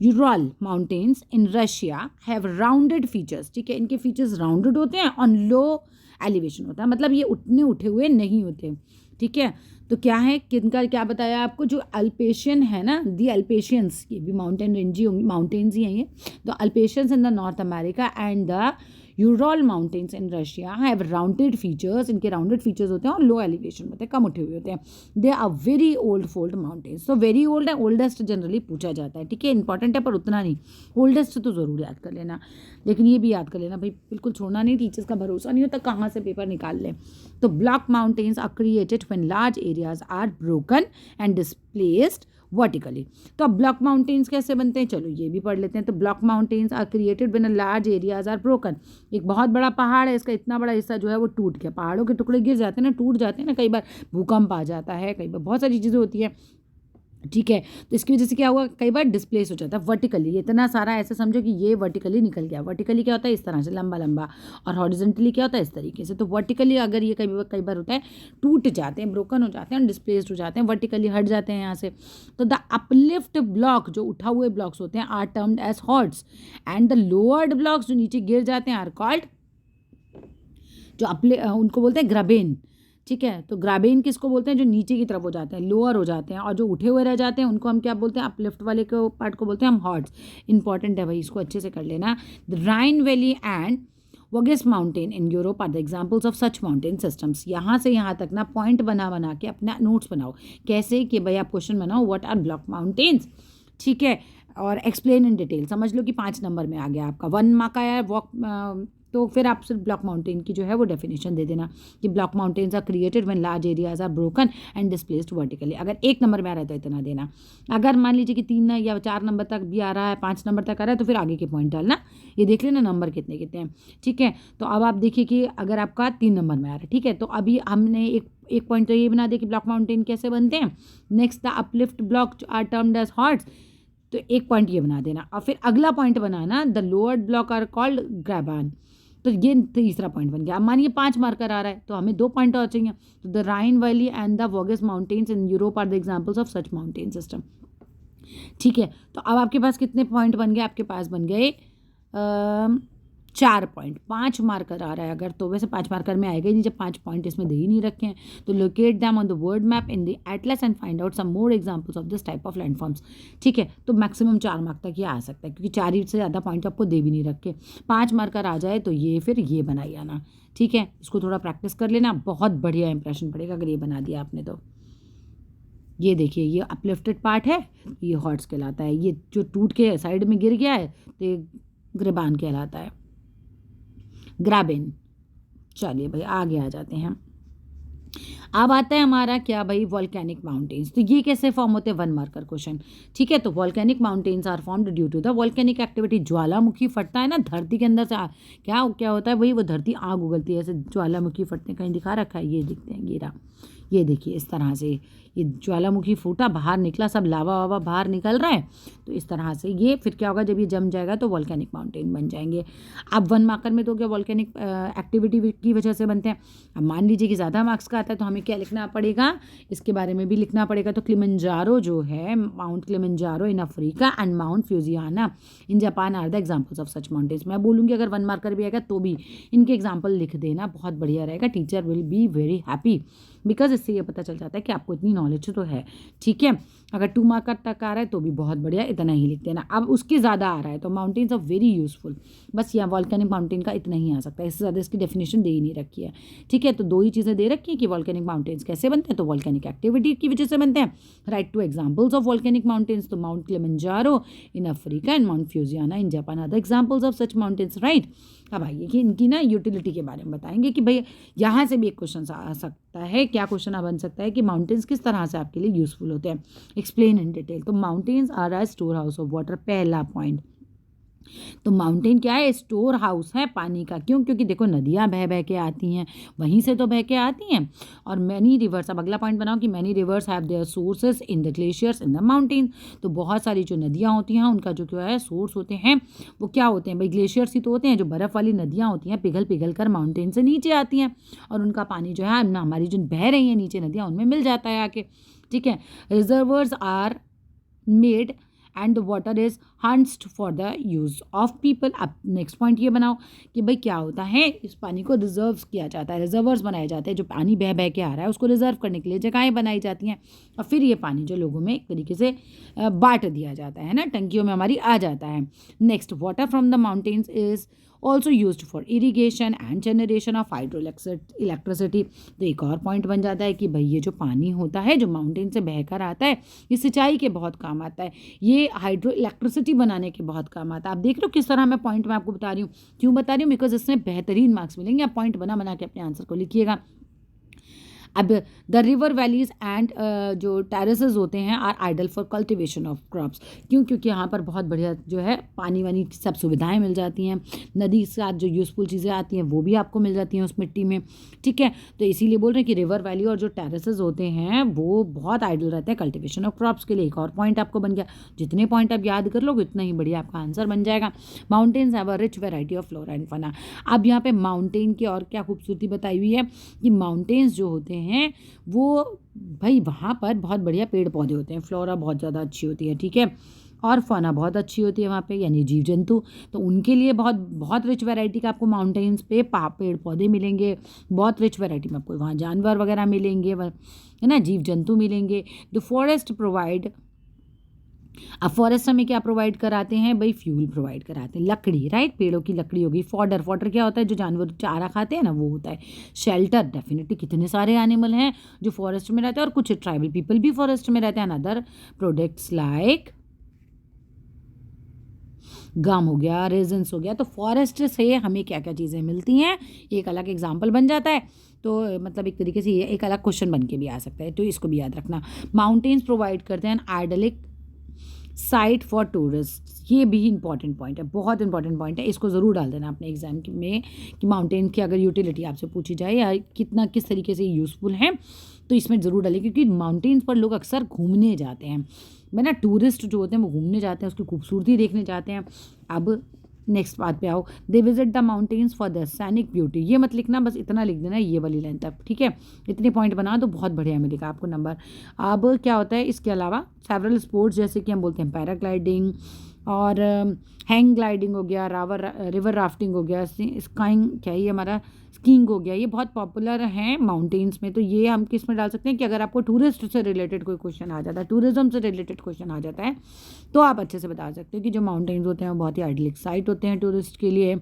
Ural Mountains in Russia have rounded features, ठीक है, इनके फीचर्स राउंडेड होते हैं, ऑन लो एलिवेशन होता है, मतलब ये उतने उठे हुए नहीं होते, ठीक है। तो क्या है, किनका क्या बताया आपको, जो अल्पेशियन है ना, दी अल्पेशियंस, ये भी माउंटेन रेंज ही होंगी, माउंटेन्स ही हैं ये। तो Appalachians in the North America and the Ural mountains in Russia have rounded features, इनके राउंडेड फीचर्स होते हैं और लो एलिवेशन होते हैं, कम उठे हुए होते हैं। They are very old fold mountains. तो वेरी ओल्ड है, ओल्डेस्ट जनरली पूछा जाता है, ठीक है, इंपॉर्टेंट है पर उतना नहीं, ओल्डेस्ट तो ज़रूर याद कर लेना, लेकिन ये भी याद कर लेना भाई, बिल्कुल छोड़ना नहीं, टीचर्स का भरोसा नहीं होता कहाँ से पेपर निकाल लें। तो block mountains are created when large areas are broken and displaced vertically. तो अब ब्लॉक माउंटेन्स कैसे बनते हैं, चलो ये भी पढ़ लेते हैं। तो block mountains are created when large areas are broken. एक बहुत बड़ा पहाड़ है, इसका इतना बड़ा हिस्सा जो है वो टूट गया, पहाड़ों के टुकड़े गिर जाते हैं ना, टूट जाते हैं ना, कई बार भूकंप आ जाता है, कई बार बहुत सारी चीज़ें होती हैं, ठीक है। तो इसकी वजह से क्या हुआ, कई बार डिस्प्लेस हो जाता है वर्टिकली, इतना सारा ऐसे समझो कि ये वर्टिकली निकल गया। वर्टिकली क्या होता है, इस तरह से लंबा लंबा, और हॉरिजॉन्टली क्या होता है, इस तरीके से। तो वर्टिकली अगर ये कई बार होता है, टूट जाते हैं, ब्रोकन हो जाते हैं, डिस्प्लेस्ड हो जाते हैं, वर्टिकली हट जाते हैं यहाँ से। तो द अपलिफ्ट ब्लॉक, जो उठा हुए ब्लॉक्स होते हैं, are termed as horsts, and the lowered blocks, जो नीचे गिर जाते हैं, आर कॉल्ड, जो उनको बोलते हैं ग्राबेन, ठीक है। तो ग्राबेन किसको बोलते हैं, जो नीचे की तरफ हो जाते हैं, लोअर हो जाते हैं, और जो उठे हुए रह जाते हैं उनको हम क्या बोलते हैं, अपलिफ्ट वाले को पार्ट को बोलते हैं हम हॉर्ड्स। इंपॉर्टेंट है भाई, इसको अच्छे से कर लेना। The Rhine valley and Vosges mountain in Europe are the examples of such mountain systems. यहाँ से यहाँ तक ना पॉइंट बना के अपना नोट्स बनाओ, कैसे कि भाई आप क्वेश्चन बनाओ, व्हाट आर ब्लॉक माउंटेन्स, ठीक है, और एक्सप्लेन इन डिटेल। समझ लो कि 5 नंबर में आ गया आपका। 1 मार्क आया है तो फिर आप सिर्फ ब्लॉक माउंटेन की जो है वो डेफिनेशन दे देना कि block mountains are created when large areas are broken and displaced vertically. अगर 1 नंबर में आ रहा है तो इतना देना, अगर मान लीजिए कि 3 या 4 नंबर तक भी आ रहा है, 5 नंबर तक आ रहा है, तो फिर आगे के पॉइंट डालना। ये देख लेना नंबर कितने कितने हैं, ठीक है। तो अब आप देखिए कि अगर आपका 3 नंबर में आ रहा है, ठीक है, तो अभी हमने एक पॉइंट तो ये बना दिया कि ब्लॉक माउंटेन कैसे बनते हैं। Next the uplift block are termed as horsts, तो एक पॉइंट ये बना देना। और फिर अगला पॉइंट बनाना the lower block are called graben, तो ये तीसरा पॉइंट बन गया। अब मानिए 5 मार्कर आ रहा है तो हमें 2 पॉइंट और चाहिए। तो the Rhine valley and the Vosges mountains in Europe are the examples of such mountain system, ठीक है। तो अब आपके पास कितने पॉइंट बन गए, आपके पास बन गए 4 पॉइंट। 5 मार्कर आ रहा है अगर, तो वैसे 5 मार्कर में आएगा ही नहीं जब 5 पॉइंट इसमें दे ही नहीं रखे हैं। तो locate them on the world map in the atlas and find out some more examples of this type of landforms, ठीक है। तो मैक्सिमम 4 मार्क तक ये आ सकता है क्योंकि 4 ही से ज़्यादा पॉइंट आपको दे भी नहीं रखे। 5 मार्कर आ जाए तो ये फिर ये बनाई आना, ठीक है। इसको थोड़ा प्रैक्टिस कर लेना, बहुत बढ़िया इंप्रेशन पड़ेगा अगर ये बना दिया आपने तो। ये देखिए ये अपलिफ्टेड पार्ट है, ये हॉर्ट्स कहलाता है। ये जो टूट के साइड में गिर गया है तो ये ग्रेबान कहलाता है, ग्राबिन। चलिए भाई आगे आ जाते हैं। अब आता है हमारा क्या भाई, वॉल्केनिक माउंटेन्स। तो ये कैसे फॉर्म होते हैं, 1 मार्कर क्वेश्चन, ठीक है। तो volcanic mountains are formed due to the volcanic activity. ज्वालामुखी फटता है ना धरती के अंदर से, क्या होता है भाई, वो धरती आग उगलती है, ऐसे ज्वालामुखी फटने कहीं दिखा रखा है, ये दिखते हैं गिरा, ये देखिए इस तरह से ये ज्वालामुखी फूटा, बाहर निकला, सब लावा वावा बाहर निकल रहा है। तो इस तरह से ये फिर क्या होगा, जब ये जम जाएगा तो वॉल्केनिक माउंटेन बन जाएंगे। अब 1 मार्कर में तो क्या वॉल्केनिक एक्टिविटी की वजह से बनते हैं। अब मान लीजिए कि ज़्यादा मार्क्स का आता है तो हमें क्या लिखना पड़ेगा, इसके बारे में भी लिखना पड़ेगा। तो किलिमंजारो जो है, Mount Kilimanjaro in Africa and Mount Fujiyama in Japan are the examples of such mountains. मैं बोलूँगी अगर 1 मार्कर भी आएगा तो भी इनके एग्जाम्पल लिख देना, बहुत बढ़िया रहेगा। Teacher will be very happy because इससे ये पता चल जाता है कि आपको इतनी नॉलेज तो है, ठीक है। अगर 2 मार्कर तक आ रहा है तो भी बहुत बढ़िया, इतना ही लिख देना। अब उसके ज़्यादा आ रहा है तो माउंटेन्स आर वेरी यूजफुल, बस यहाँ वॉल्केनिक माउंटेन का इतना ही आ सकता है, इससे ज़्यादा इसकी डेफिनेशन दे ही नहीं रखी है, ठीक है। तो 2 ही चीज़ें दे रखी है कि वॉल्केनिक माउंटेन्स कैसे बनते हैं, तो वॉल्केनिक एक्टिविटी की वजह से बनते हैं। Write two examples of volcanic mountains, तो Mount Kilimanjaro in Africa and Mount Fujiyama in Japan are the examples of such mountains, right. अब आइए कि इनकी ना यूटिलिटी के बारे में बताएंगे कि भाई यहाँ से भी एक क्वेश्चन आ सकता है। क्या क्वेश्चन बन सकता है कि माउंटेन्स किस तरह से आपके लिए यूजफुल होते हैं, एक्सप्लेन इन डिटेल। तो mountains are a storehouse of water, पहला पॉइंट। तो माउंटेन क्या है, स्टोर हाउस है पानी का। क्यों, क्योंकि देखो नदियाँ बह बह के आती हैं, वहीं से तो बह के आती हैं। और मैनी रिवर्स, अब अगला पॉइंट बनाओ कि many reverse have their sources in the glaciers in the mountain. तो बहुत सारी जो नदियाँ होती हैं उनका जो क्या है सोर्स होते हैं, वो क्या होते हैं भाई, ग्लेशियर्स ही तो होते हैं। जो बर्फ़ वाली नदियाँ होती हैं पिघल पिघल कर माउंटेन से नीचे आती हैं और उनका पानी जो है हमारी जो बह रही हैं नीचे नदियाँ उनमें मिल जाता है आके, ठीक है। Reservoirs are made and the water is harnessed for the use of people. अब नेक्स्ट पॉइंट ये बनाओ कि भाई क्या होता है, इस पानी को रिजर्व किया जाता है, रिजर्वर्स बनाए जाते हैं। जो पानी बह बह के आ रहा है उसको रिजर्व करने के लिए जगहें बनाई जाती हैं और फिर ये पानी जो लोगों में एक तरीके से बांट दिया जाता है ना, टंकियों में हमारी आ जाता है। Next, water from the mountains is also used for irrigation and generation of hydro electricity. तो एक और पॉइंट बन जाता है कि भाई ये जो पानी होता है जो माउंटेन से बहकर आता है ये सिंचाई के बहुत काम आता है, ये हाइड्रो इलेक्ट्रिसिटी बनाने के बहुत काम आता है। आप देख रहे हो किस तरह मैं पॉइंट में आपको बता रही हूँ, क्यों बता रही हूँ, बिकॉज इसमें बेहतरीन मार्क्स मिलेंगे। आप पॉइंट बना बना के अपने आंसर को लिखिएगा। अब द रिवर वैलीज एंड जो टेरेसेस होते हैं are ideal for cultivation of crops. क्यों, क्योंकि यहाँ पर बहुत बढ़िया जो है पानी वानी सब सुविधाएं मिल जाती हैं, नदी के साथ जो यूज़फुल चीज़ें आती हैं वो भी आपको मिल जाती हैं उस मिट्टी में, ठीक है। तो इसीलिए बोल रहे हैं कि रिवर वैली और जो टेरेसेस होते हैं वो बहुत आइडल रहते हैं कल्टिवेशन ऑफ क्रॉप्स के लिए। एक और पॉइंट आपको बन गया, जितने पॉइंट आप याद कर लोगे उतना ही बढ़िया आपका आंसर बन जाएगा। Mountains have a rich variety of flora and fauna. अब यहाँ पे माउंटेन की और क्या खूबसूरती बताई हुई है कि माउंटेन्स जो होते हैं वो भाई वहाँ पर बहुत बढ़िया पेड़ पौधे होते हैं, फ्लोरा बहुत ज़्यादा अच्छी होती है, ठीक है, और फौना बहुत अच्छी होती है वहाँ पे, यानी जीव जंतु। तो उनके लिए बहुत बहुत रिच वैरायटी का आपको माउंटेन्स पे पेड़ पौधे मिलेंगे, बहुत रिच वैरायटी में आपको वहाँ जानवर वगैरह मिलेंगे, है ना, जीव जंतु मिलेंगे। द फॉरेस्ट प्रोवाइड, अब फॉरेस्ट हमें क्या प्रोवाइड कराते हैं भाई, फ्यूल प्रोवाइड कराते हैं, लकड़ी, राइट, पेड़ों की लकड़ी होगी। फॉडर, फॉडर क्या होता है, जो जानवर चारा खाते हैं ना वो होता है। शेल्टर, डेफिनेटली कितने सारे एनिमल हैं जो फॉरेस्ट में रहते हैं और कुछ ट्राइबल पीपल भी फॉरेस्ट में रहते हैं। अदर प्रोडक्ट्स लाइक गम हो गया, रेजन्स हो गया। तो फॉरेस्ट से हमें क्या क्या चीज़ें मिलती हैं, एक अलग एग्जाम्पल बन जाता है। तो मतलब एक तरीके से ये एक अलग क्वेश्चन बन के भी आ सकता है, तो इसको भी याद रखना। माउंटेन्स प्रोवाइड करते हैं आइडलिक साइट फॉर टूरिस्ट, ये भी इंपॉर्टेंट पॉइंट है, बहुत इंपॉर्टेंट पॉइंट है, इसको ज़रूर डाल देना अपने एग्जाम में कि माउंटेन की अगर यूटिलिटी आपसे पूछी जाए या किस तरीके से यूज़फुल है, तो इसमें ज़रूर डालें, क्योंकि माउंटेन्स पर लोग अक्सर घूमने जाते हैं। मैं ना टूरिस्ट जो होते हैं वो घूमने जाते हैं, उसकी खूबसूरती देखने जाते हैं। अब नेक्स्ट बात पे आओ, they visit the mountains for the सैनिक ब्यूटी, ये मत लिखना, बस इतना लिख देना ये वाली लाइन तक, ठीक है। इतने पॉइंट बना तो बहुत बढ़िया मिलेगा आपको नंबर। अब क्या होता है इसके अलावा सेवरल स्पोर्ट्स, जैसे कि हम बोलते हैं पैराग्लाइडिंग और हैंग ग्लाइडिंग हो गया, रिवर राफ्टिंग हो गया, स्काइंग क्या है ये हमारा स्कीइंग हो गया, ये बहुत पॉपुलर हैं माउंटेन्स में। तो ये हम किस में डाल सकते हैं कि अगर आपको टूरिस्ट से रिलेटेड कोई क्वेश्चन आ जाता है, टूरिज्म से रिलेटेड क्वेश्चन आ जाता है, तो आप अच्छे से बता सकते हो कि जो माउंटेन्स होते हैं वो बहुत ही आइडलिक साइट होते हैं टूरिस्ट के लिए।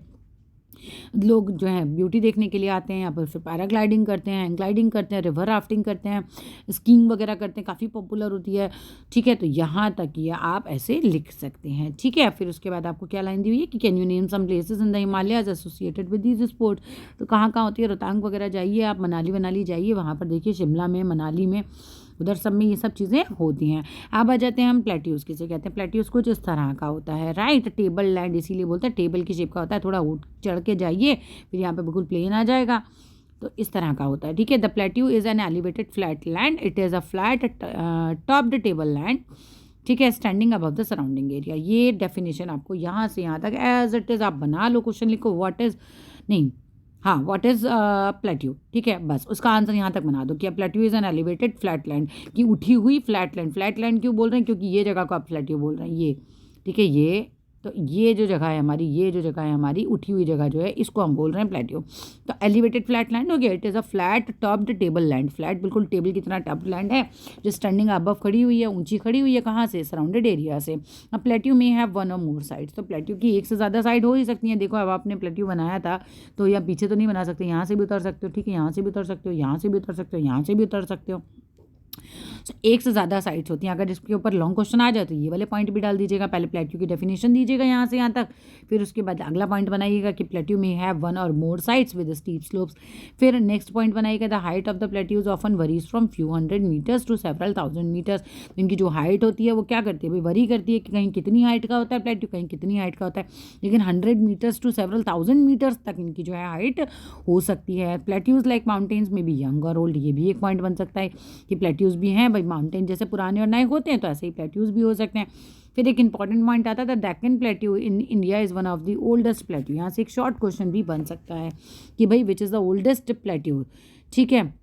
लोग जो है ब्यूटी देखने के लिए आते हैं यहाँ पर, फिर पैराग्लाइडिंग करते हैं, हैंग ग्लाइडिंग करते हैं, रिवर राफ्टिंग करते हैं, स्कीइंग वगैरह करते हैं, काफ़ी पॉपुलर होती है, ठीक है। तो यहाँ तक ये आप ऐसे लिख सकते हैं, ठीक है। फिर उसके बाद आपको क्या लाइन दी हुई है कि can you name some places in the Himalayas associated with these sports, तो कहाँ कहाँ होती है, रोहतांग वगैरह जाइए आप, मनाली जाइए, वहाँ पर देखिए, शिमला में, मनाली में, उधर सब में ये सब चीज़ें होती हैं। अब आ जाते हैं हम प्लेट्यूज़, किसे कहते हैं, प्लेट्यूज़ कुछ इस तरह का होता है, राइट। टेबल लैंड इसीलिए बोलते हैं, टेबल की शेप का होता है, थोड़ा ऊट चढ़ के जाइए, फिर यहाँ पे बिल्कुल प्लेन आ जाएगा, तो इस तरह का होता है, ठीक है। The plateau is an elevated flat land, it is a flat topped table land, ठीक है, standing above the surrounding area. ये डेफिनेशन आपको यहाँ से यहाँ तक एज इट इज़ आप बना लो, क्वेश्चन लिखो व्हाट इज़, नहीं हाँ, व्हाट इज़ प्लेट्यू, ठीक है, बस उसका आंसर यहाँ तक बना दो कि plateau is an elevated flat land, की उठी हुई फ्लैट लैंड। फ्लैट लैंड क्यों बोल रहे हैं, क्योंकि ये जगह को आप प्लेट्यू बोल रहे हैं, ये, ठीक है, ये, तो ये जो जगह है हमारी, ये जो जगह है हमारी उठी हुई जगह जो है, इसको हम बोल रहे हैं प्लेट्यू। तो एलिवेटेड फ्लैट लैंड हो गया, it is a flat topped table land, flat बिल्कुल टेबल की तरह टॉप्ड लैंड है, जो स्टैंडिंग अबव खड़ी हुई है, ऊंची खड़ी हुई है, कहाँ से, सराउंडेड एरिया से। अब प्लेट्यू में have one or more sides, तो प्लेट्यू की एक से ज़्यादा साइड हो ही सकती है। देखो अब आपने प्लेट्यू बनाया था, तो या पीछे तो नहीं बना सकते, यहाँ से भी उतर सकते हो, ठीक है, यहाँ से भी उतर सकते हो, यहाँ से भी उतर सकते हो, यहाँ से भी उतर सकते हो। एक से ज़्यादा साइट्स होती हैं। अगर इसके ऊपर लॉन्ग क्वेश्चन आ जाए तो ये वाले पॉइंट भी डाल दीजिएगा, पहले प्लेट्यू की डेफिनेशन दीजिएगा यहाँ से यहाँ तक, फिर उसके बाद अगला पॉइंट बनाइएगा कि प्लेट्यू में have one or more sides with steep slopes. फिर नेक्स्ट पॉइंट बनाइएगा, the height of the plateaus often varies from few hundred metres to several thousand metres. इनकी जो हाइट होती है वो क्या करती है भाई, वरी करती है कि कहीं कितनी हाइट का होता है प्लेट्यू, कहीं कितनी हाइट का होता है, लेकिन 100 metres to several thousand metres तक इनकी जो है हाइट हो सकती है। प्लेट्यूज लाइक माउंटेन्स में भी यंग और ओल्ड, ये भी एक पॉइंट बन सकता है कि प्लेट्यूज भी हैं भाई, माउंटेन जैसे पुराने और नए होते हैं तो ऐसे ही प्लेट्यूज भी हो सकते हैं। फिर एक इंपॉर्टेंट पॉइंट आता था, Deccan plateau in India is one of the oldest plateau. यहाँ से एक शॉर्ट क्वेश्चन भी बन सकता है कि भाई which is the oldest plateau, ठीक है,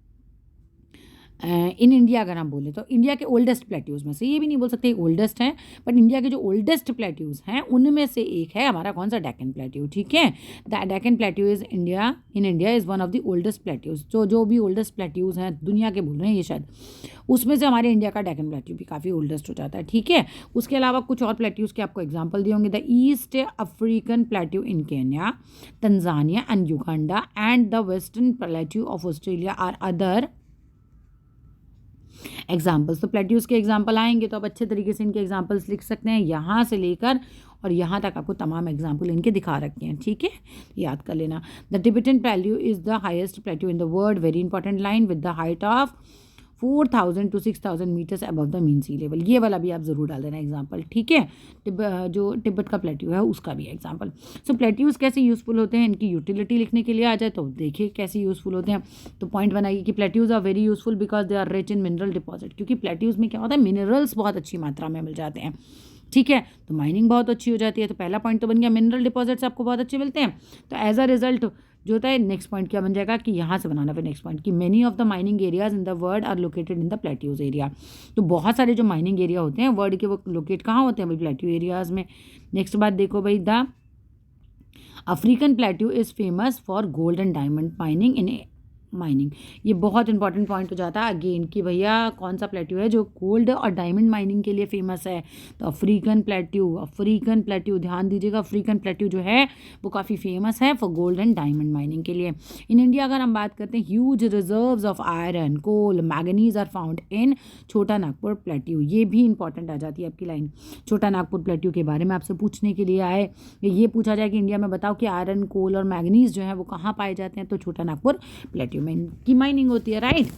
इन इंडिया अगर हम बोले तो इंडिया के ओल्डेस्ट प्लेट्यूज़ में से, ये भी नहीं बोल सकते ओल्डेस्ट हैं, बट इंडिया के जो ओल्डेस्ट प्लेट्यूज़ हैं उनमें से एक है हमारा कौन सा, डेक्कन प्लेट्यू, ठीक है। The Deccan plateau is India is one of the oldest plateaus. जो भी ओल्डेस्ट प्लेट्यूज़ हैं दुनिया के बोल रहे हैं ये शायद, उसमें से हमारे इंडिया का डेक्कन प्लेट्यू भी काफ़ी ओल्डेस्ट हो जाता है, ठीक है। उसके अलावा कुछ और प्लेट्यूज़ के आपको एग्जाम्पल दिए होंगे, the East African plateau in Kenya, Tanzania and Uganda and the western plateau of Australia are other examples. तो प्लेट्यूज़ के एग्जाम्पल आएंगे तो आप अच्छे तरीके से इनके एग्जाम्पल्स लिख सकते हैं, यहाँ से लेकर और यहाँ तक आपको तमाम एग्जाम्पल इनके दिखा रखे हैं, ठीक है, याद कर लेना। The Tibetan plateau is the highest plateau in the world, very important line, with the height of 4000 to 6000 metres above the mean sea level. ये वाला भी आप ज़रूर डाल देना एग्जाम्पल, ठीक है। जो तिब्बत का प्लेट्यू है उसका भी एग्जाम्पल। सो प्लेट्यूज़ कैसे यूज़फुल होते हैं, इनकी यूटिलिटी लिखने के लिए आ जाए तो देखिए कैसे यूज़फुल होते हैं। तो पॉइंट बनाइए कि plateaus are very useful because they are rich in mineral deposit, क्योंकि प्लेट्यूज़ में क्या होता है, मिनरल्स बहुत अच्छी मात्रा में मिल जाते हैं, ठीक है, तो माइनिंग बहुत अच्छी हो जाती है। तो पहला पॉइंट तो बन गया, मिनरल डिपॉजिट्स आपको बहुत अच्छे मिलते हैं, तो एज अ रिजल्ट जो होता है नेक्स्ट पॉइंट क्या बन जाएगा कि यहाँ से बनाना फिर नेक्स्ट पॉइंट कि many of the mining areas in the world are located in the plateaus area. तो बहुत सारे जो माइनिंग एरिया होते हैं वर्ल्ड के वो लोकेट कहाँ होते हैं भाई, प्लेट्यू एरियाज में। नेक्स्ट बात देखो भाई, the African plateau is famous for gold and diamond mining in mining. ये बहुत इंपॉर्टेंट पॉइंट हो जाता है अगेन कि भैया कौन सा प्लेट्यू है जो गोल्ड और डायमंड माइनिंग के लिए फेमस है। तो अफ्रीकन प्लेट्यू ध्यान दीजिएगा, अफ्रीकन प्लेट्यू जो है वो काफ़ी फेमस है for gold and diamond mining के लिए। इन इंडिया अगर हम बात करते हैं, huge reserves of iron, coal, manganese are found in Chota Nagpur plateau. ये भी इंपॉर्टेंट आ जाती है आपकी लाइन, छोटा नागपुर प्लेट्यू के बारे में आपसे पूछने के लिए आए, ये पूछा जाए कि इंडिया में बताओ कि आयरन, कोल और मैंगनीज जो है वो कहाँ पाए जाते हैं, तो छोटा नागपुर प्लेट्यू में की माइनिंग होती है, राइट।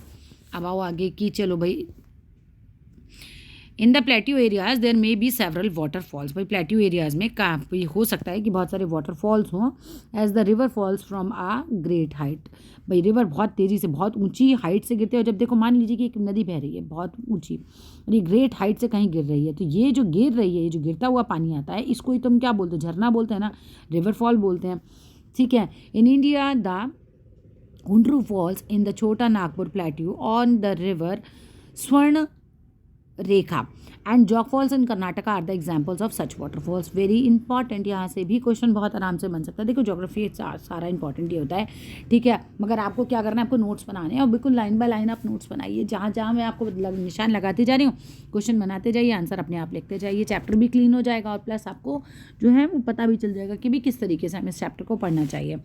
अब आओ आगे की, चलो भाई, in the plateau areas there may be several waterfalls. भाई प्लेट्यू एरियाज में काफ़ी हो सकता है कि बहुत सारे वाटरफॉल्स हों, as the river falls from a great height. भाई रिवर बहुत तेज़ी से, बहुत ऊंची हाइट से गिरते हैं। जब देखो मान लीजिए कि एक नदी बह रही है बहुत ऊंची और ये ग्रेट हाइट से कहीं गिर रही है, तो ये जो गिर रही है, ये जो गिरता हुआ पानी आता है, इसको ही तुम क्या बोलते हो, झरना बोलते हैं ना, रिवर फॉल बोलते हैं, ठीक है। In India the Hundru falls in the Chota Nagpur plateau on the river Swarnarekha and Jog falls in Karnataka are the examples of such waterfalls. Very important, यहाँ से भी क्वेश्चन बहुत आराम से बन सकता है। देखो ज्योग्राफी सारा इंपॉर्टेंट ही होता है, ठीक है, मगर आपको क्या करना है, आपको नोट्स बनाने हैं और बिल्कुल लाइन बाय लाइन आप नोट्स बनाइए। जहाँ जहाँ मैं आपको निशान लगाती जा रही हूँ, क्वेश्चन बनाते जाइए, आंसर अपने आप लिखते जाइए, चैप्टर भी क्लीन हो जाएगा और प्लस आपको जो है वो पता भी चल जाएगा कि भी किस तरीके से हमें इस चैप्टर को पढ़ना चाहिए।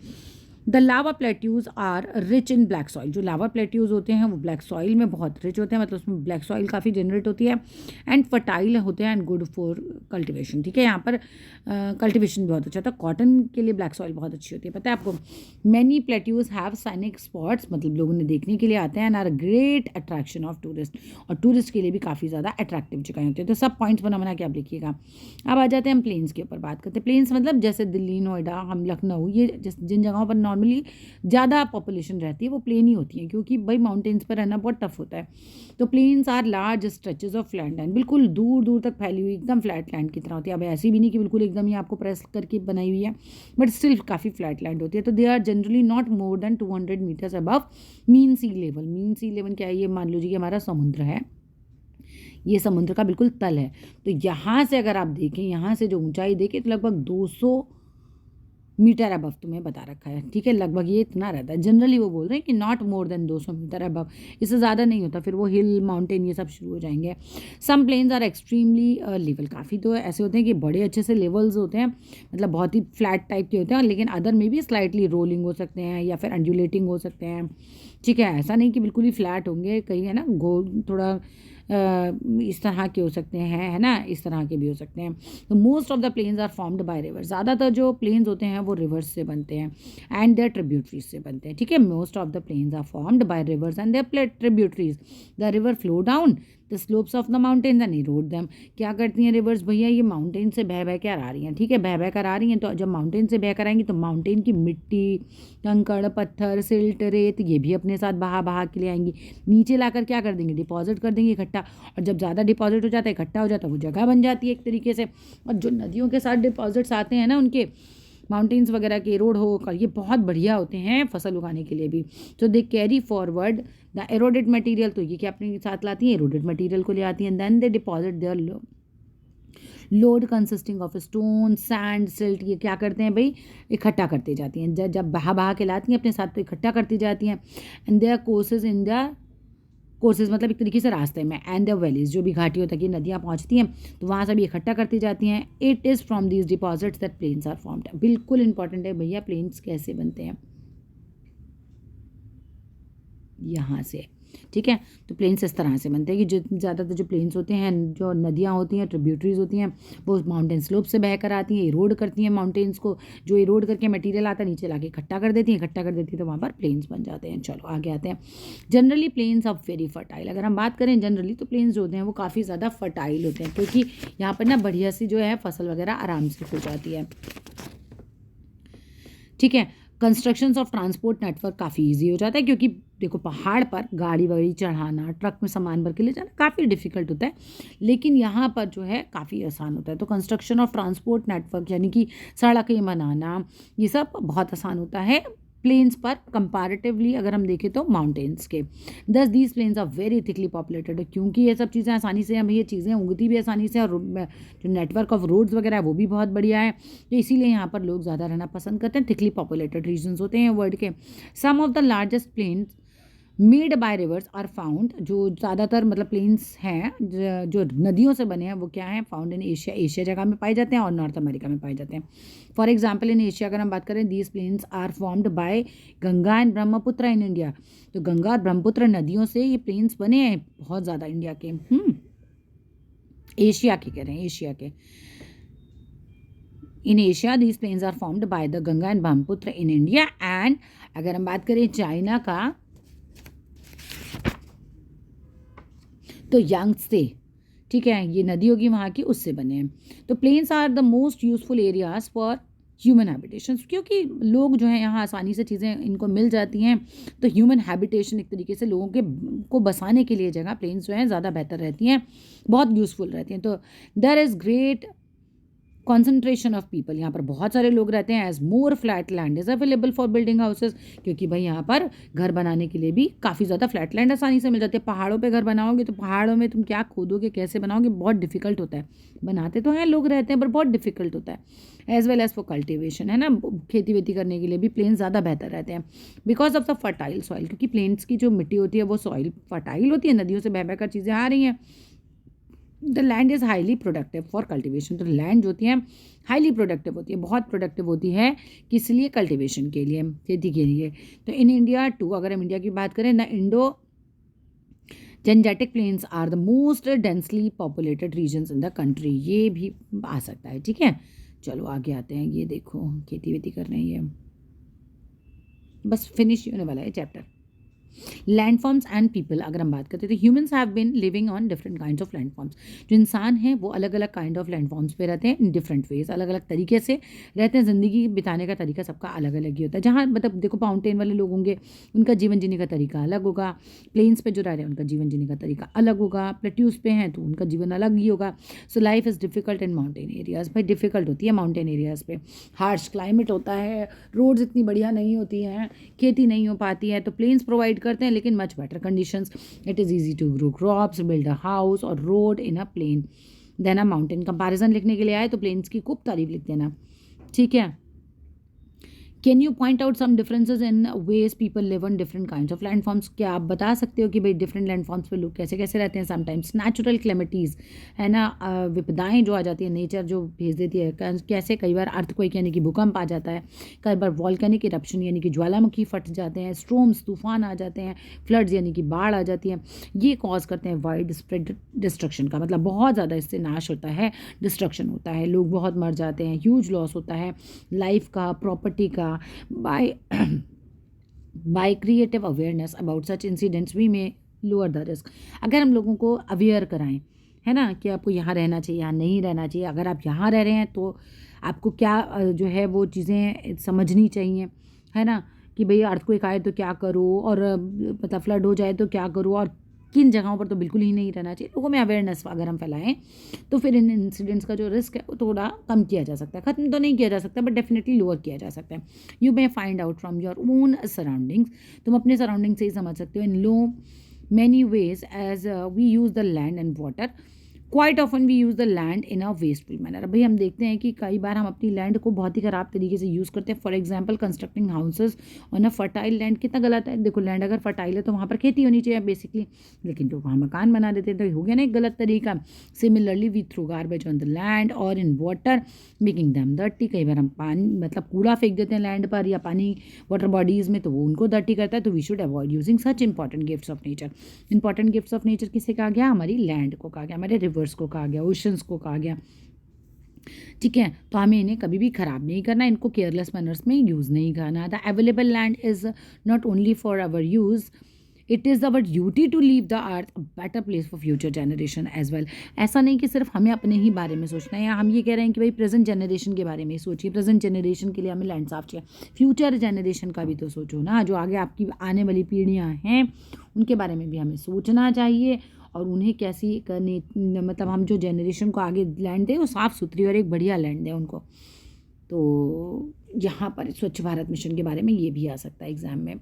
The lava plateaus are rich in black soil. जो लावा प्लेट्यूज होते हैं वो ब्लैक सॉइल में बहुत रिच होते हैं, मतलब उसमें ब्लैक सॉइल काफ़ी जनरेट होती है, एंड फर्टाइल होते हैं एंड गुड फॉर कल्टिवेशन, ठीक है। यहाँ पर कल्टिवेशन बहुत अच्छा होता है, कॉटन के लिए ब्लैक सॉइल बहुत अच्छी होती है, पता है आपको। Many plateaus have scenic spots, मतलब लोग उन्हें देखने के लिए आते हैं, and are great attraction of tourist, और टूरिस्ट के लिए भी काफ़ी ज़्यादा अट्रैक्टिव जगह होती है। तो सब पॉइंट्स बना के आप लिखिएगा। अब आ जाते हैं हम प्लेन्स के ऊपर बात करते हैं। प्लेन्स मतलब जैसे दिल्ली, नोएडा, हम लखनऊ, ये जिन जगहों पर नॉर्मली ज़्यादा पॉपुलेशन रहती है वो प्लेन ही होती है, क्योंकि भाई माउंटेन्स पर रहना बहुत टफ होता है। तो plains are large stretches of flat land, बिल्कुल दूर दूर तक फैली हुई एकदम फ्लैट लैंड की तरह होती है। अब ऐसी भी नहीं कि बिल्कुल एकदम ही आपको प्रेस करके बनाई हुई है, बट स्टिल काफ़ी फ्लैट लैंड होती है। तो they are generally not more than 200 metres above mean sea level. Mean sea level क्या है, ये मान लीजिए कि हमारा समुद्र है, ये समुद्र का बिल्कुल तल है। तो यहाँ से अगर आप देखें, यहाँ से जो ऊंचाई देखें तो लगभग 200 मीटर अबव तुम्हें बता रखा है, ठीक है, लगभग ये इतना रहता है। जनरली वो बोल रहे हैं कि not more than 200 metre above, इससे ज़्यादा नहीं होता, फिर वो हिल, माउंटेन ये सब शुरू हो जाएंगे। सम प्लेन्स आर एक्सट्रीमली लेवल, काफ़ी तो ऐसे होते हैं कि बड़े अच्छे से लेवल्स होते हैं, मतलब बहुत ही फ्लैट टाइप के होते हैं, लेकिन अदर में भी स्लाइटली रोलिंग हो सकते हैं या फिर अंडुलेटिंग हो सकते हैं, ठीक है। ऐसा नहीं कि बिल्कुल ही फ्लैट होंगे, कहीं है ना गोल थोड़ा इस तरह के हो सकते हैं, है ना, इस तरह के भी हो सकते हैं। तो most of the plains are formed by river, ज़्यादातर जो प्लेन्स होते हैं वो रिवर्स से बनते हैं एंड देयर ट्रिब्यूटरीज से बनते हैं, ठीक है। Most of the plains are formed by rivers and their tributaries. The river flow down the slopes of the mountains and erode them. क्या करती हैं रिवर्स, भैया ये माउंटेन से बह कर आ रही हैं, ठीक है, बह कर आ रही हैं, तो जब माउंटेन से बह कर आएंगी तो माउंटेन की मिट्टी, कंकड़, पत्थर, सिल्ट, रेत, ये भी अपने साथ बहा के ले आएंगी, नीचे लाकर क्या कर देंगे, डिपॉजिट कर देंगे इकट्ठा, और जब ज़्यादा डिपॉजिट हो जाता है, इकट्ठा हो जाता है, वो जगह बन जाती है एक तरीके से। और जो नदियों के साथ डिपॉजिट्स आते हैं ना, उनके माउंटेन्स वगैरह के रोड होकर, ये बहुत बढ़िया होते हैं फसल उगाने के लिए भी। तो they carry forward the eroded material, तो ये क्या अपने साथ लाती हैं, एरोडेड मटेरियल को ले आती हैं। Then they deposit their load consisting of stone, sand, silt, ये क्या करते हैं भाई, इकट्ठा करती जाती हैं, जब बहा के लाती हैं अपने साथ तो इकट्ठा करती जाती हैं। And their courses in the courses मतलब एक तरीके से रास्ते में, एंड द वैलीज, जो भी घाटियों तक ये नदियाँ पहुँचती हैं तो वहाँ से भी इकट्ठा करती जाती हैं। It is from these deposits that plains are formed. बिल्कुल इंपॉर्टेंट है भैया, प्लेन्स कैसे बनते हैं, यहाँ से, ठीक है। तो प्लेन्स इस तरह से बनते हैं कि जो ज़्यादातर जो प्लेन्स होते हैं, जो नदियाँ होती हैं, ट्रिब्यूटरीज होती हैं, वो माउंटेन स्लोप से बह कर आती हैं, इरोड करती हैं माउंटेन्स को, जो इरोड करके मटेरियल आता है नीचे लाके इकट्ठा कर देती हैं, तो वहाँ पर प्लेन्स बन जाते हैं। चलो आगे आते हैं। Generally plains of very fertile, अगर हम बात करें जनरली तो प्लेन्स जो होते हैं वो काफ़ी ज़्यादा फर्टाइल होते हैं, क्योंकि यहाँ पर ना बढ़िया सी जो है फसल वगैरह आराम से हो जाती है, ठीक है। कंस्ट्रक्शंस ऑफ ट्रांसपोर्ट नेटवर्क काफ़ी इजी हो जाता है, क्योंकि देखो पहाड़ पर गाड़ी वाड़ी चढ़ाना, ट्रक में सामान भर के ले जाना काफ़ी डिफिकल्ट होता है, लेकिन यहाँ पर जो है काफ़ी आसान होता है। तो कंस्ट्रक्शन ऑफ ट्रांसपोर्ट नेटवर्क यानी कि सड़कें बनाना, ये सब बहुत आसान होता है प्लेन्स पर कंपैरेटिवली अगर हम देखें तो माउंटेन्स के। Thus these plains are very thickly populated, क्योंकि ये सब चीज़ें आसानी से हमें, ये चीज़ें उगती भी आसानी से, और जो नेटवर्क ऑफ रोड्स वगैरह है वो भी बहुत बढ़िया है, तो इसीलिए यहाँ पर लोग ज़्यादा रहना पसंद करते हैं। थिकली पॉपुलेटेड रीजन्स होते हैं वर्ल्ड के। Some of the largest plains made by rivers are found, जो ज़्यादातर मतलब प्लेन्स हैं जो नदियों से बने हैं वो क्या हैं, फाउंड इन एशिया, एशिया जगह में पाए जाते हैं और नॉर्थ अमेरिका में पाए जाते हैं। फॉर एग्जाम्पल इन एशिया अगर हम बात करें, these plains are formed by Ganga and Brahmaputra in India, तो गंगा और ब्रह्मपुत्र नदियों से ये प्लेन्स बने हैं बहुत ज़्यादा इंडिया के, एशिया के कह रहे हैं, एशिया के। In Asia these plains are formed by the Ganga and Brahmaputra in India. And अगर हम बात करें चाइना का, तो यांगत्से, ठीक है, ये नदी होगी वहाँ की, उससे बने हैं। तो plains are the most useful areas for human habitation, क्योंकि लोग जो हैं यहाँ आसानी से चीज़ें इनको मिल जाती हैं, तो ह्यूमन हैबिटेशन एक तरीके से लोगों के को बसाने के लिए जगह प्लेन्स जो हैं ज़्यादा बेहतर रहती हैं, बहुत यूज़फुल रहती हैं। तो there is great concentration of people, यहाँ पर बहुत सारे लोग रहते हैं। As more flat land is available for building houses, क्योंकि भाई यहाँ पर घर बनाने के लिए भी काफ़ी ज़्यादा फ्लैट लैंड आसानी से मिल जाती है। पहाड़ों पे घर बनाओगे तो पहाड़ों में तुम क्या खोदोगे, कैसे बनाओगे, बहुत डिफिकल्ट होता है। बनाते तो हैं, लोग रहते हैं, पर बहुत डिफिकल्ट होता है। As well as for cultivation, है ना, खेती वेती करने के लिए भी प्लेन्स ज़्यादा बेहतर रहते हैं, because of the fertile soil, क्योंकि प्लेन्स की जो मिट्टी होती है वो सॉइल फर्टाइल होती है, नदियों से बह बह कर चीज़ें आ रही हैं। The land is highly productive for cultivation, तो लैंड जो होती है हाईली प्रोडक्टिव होती है, बहुत प्रोडक्टिव होती है, किस लिए, कल्टिवेशन के लिए, खेती के लिए। तो इन इंडिया टू, अगर हम इंडिया की बात करें, the Indo Gangetic plains are the most densely populated regions in the country, ये भी आ सकता है, ठीक है। चलो आगे आते हैं, ये देखो खेती वेती कर रहे हैं, ये बस फिनिश होने वाला है चैप्टर। लैंडफॉर्म्स एंड पीपल अगर हम बात करते हैं, तो humans have been living on different kinds of landforms, जो इंसान हैं वो अलग अलग काइंड ऑफ लैंडफॉर्म्स पे रहते हैं, इन डिफरेंट वेज, अलग अलग तरीके से रहते हैं। ज़िंदगी बिताने का तरीका सबका अलग अलग ही होता है। जहाँ मतलब देखो माउंटेन वाले लोग होंगे, उनका जीवन जीने का तरीका अलग होगा, प्लेन्स पे जो रह रहे हैं उनका जीवन जीने का तरीका अलग होगा, प्लेट्यूज पे हैं तो उनका जीवन अलग ही होगा। So life is difficult in mountain areas, भाई डिफिकल्ट होती है माउंटेन एरियाज़ पे, हार्श क्लाइमेट होता है, रोड्स इतनी बढ़िया नहीं होती हैं, खेती नहीं हो पाती है, तो प्लेन्स प्रोवाइड करते हैं लेकिन much better conditions. It is easy to grow crops, build a house or road in a plain than a mountain. Comparison लिखने के लिए आए तो प्लेन्स की खूब तारीफ लिख देना, ठीक है। Can you point out some differences in ways people live on different kinds of landforms, क्या आप बता सकते हो कि भाई डिफरेंट लैंडफॉर्म्स पे लोग कैसे कैसे रहते हैं। समटाइम्स नेचुरल क्लेमिटीज़, है ना, विपदाएँ जो आ जाती है, नेचर जो भेज देती है, कैसे कई बार अर्थक्वेक यानी कि भूकंप आ जाता है, कई बार वॉल्केनिक इरप्शन यानी कि ज्वालामुखी फट जाते हैं, स्ट्रोम्स तूफान आ जाते हैं, फ्लड्स यानी कि बाढ़ आ जाती है, ये कॉज करते हैं वाइड स्प्रेड डिस्ट्रक्शन का, मतलब बहुत ज़्यादा इससे नाश होता है, डिस्ट्रक्शन होता है, लोग बहुत मर जाते हैं, ह्यूज लॉस होता है लाइफ का, प्रॉपर्टी का। by creative awareness about such incidents we may lower the risk, अगर हम लोगों को अवेयर कराएं, है ना, कि आपको यहाँ रहना चाहिए, यहाँ नहीं रहना चाहिए, अगर आप यहाँ रह रहे हैं तो आपको क्या जो है वो चीज़ें समझनी चाहिए, है ना, कि भाई अर्थक्वेक आए तो क्या करो, और मतलब फ्लड हो जाए तो क्या करो, और किन जगहों पर तो बिल्कुल ही नहीं रहना चाहिए। लोगों में अवेयरनेस अगर हम फैलाएं तो फिर इन इंसिडेंट्स का जो रिस्क है वो थोड़ा कम किया जा सकता है, ख़त्म तो नहीं किया जा सकता बट डेफिनेटली लोअर किया जा सकता है। You may find out from your own surroundings, तुम अपने सराउंडिंग से ही समझ सकते हो। In low many ways as we use the land and water, quite often we use the land in a wasteful manner. भाई हम देखते हैं कि कई बार हम अपनी लैंड को बहुत ही ख़राब तरीके से यूज़ करते हैं। For example constructing houses on a fertile land, कितना गलत है। देखो लैंड अगर फर्टाइल है तो वहाँ पर खेती होनी चाहिए बेसिकली, लेकिन तो वहाँ मकान बना देते हैं, तो हो गया ना एक गलत तरीका। Similarly we throw garbage on the land और in water making them dirty. कई बार हम पानी मतलब कूड़ा फेंक देते हैं लैंड पर या पानी वाटर बॉडीज़ में, तो वो उनको डर्टी करता है। तो we should avoid using such important gifts of nature. Important gifts of nature किसे कहा गया, हमारी लैंड को कहा गया, हमारे रिवर्स को कहा गया, ओशंस को कहा गया, ठीक है। तो हमें इन्हें कभी भी ख़राब नहीं करना, इनको केयरलेस मैनर्स में यूज़ नहीं करना। The available land is not only for our use, it is our duty to leave the earth a better place for future generation as well. ऐसा नहीं कि सिर्फ हमें अपने ही बारे में सोचना है, या हम ये कह रहे हैं कि भाई प्रेजेंट जनरेशन के बारे में सोचिए, प्रेजेंट जनरेशन के लिए हमें लैंड साफ चाहिए, फ्यूचर जनरेशन का भी तो सोचो ना, जो आगे आपकी आने वाली पीढ़ियाँ हैं उनके बारे में भी हमें सोचना चाहिए। और उन्हें कैसी करनी, मतलब हम जो जनरेशन को आगे लैंड दें वो साफ़ सुथरी और एक बढ़िया लैंड दें उनको। तो यहाँ पर स्वच्छ भारत मिशन के बारे में ये भी आ सकता है एग्जाम में।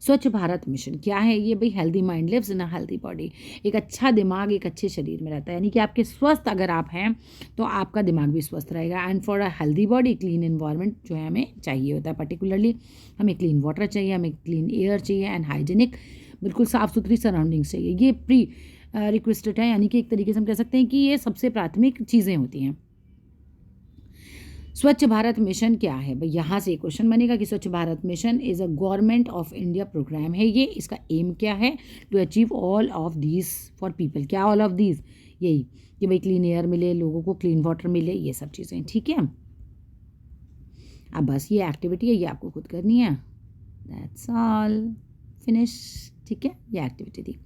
स्वच्छ भारत मिशन क्या है ये भाई? Healthy mind lives in a healthy body. एक अच्छा दिमाग एक अच्छे शरीर में रहता है, यानी कि आपके स्वस्थ अगर आप हैं तो आपका दिमाग भी स्वस्थ रहेगा। And for a healthy body clean environment जो है हमें चाहिए होता है। पर्टिकुलरली हमें क्लीन वाटर चाहिए, हमें क्लीन एयर चाहिए एंड हाइजीनिक बिल्कुल साफ़ सुथरी सराउंडिंग्स चाहिए। ये प्री रिक्वेस्टेड है, यानी कि एक तरीके से हम कह सकते हैं कि ये सबसे प्राथमिक चीज़ें होती हैं। स्वच्छ भारत मिशन क्या है भाई? यहाँ से एक क्वेश्चन बनेगा कि Swachh Bharat mission is a government of India programme है ये। इसका एम क्या है? To achieve all of these for people. क्या ऑल ऑफ दीज? यही कि भाई क्लीन एयर मिले, लोगों को क्लीन वाटर मिले, ये सब चीज़ें। ठीक है, अब बस ये एक्टिविटी है, ये आपको खुद करनी है। That's all, finish. ठीक है, ये एक्टिविटी थी।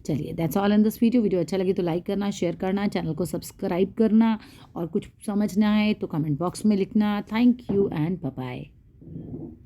चलिए, that's all in this video. Video अच्छा लगे तो लाइक करना, शेयर करना, चैनल को सब्सक्राइब करना, और कुछ समझना है तो कमेंट बॉक्स में लिखना। Thank you and bye bye.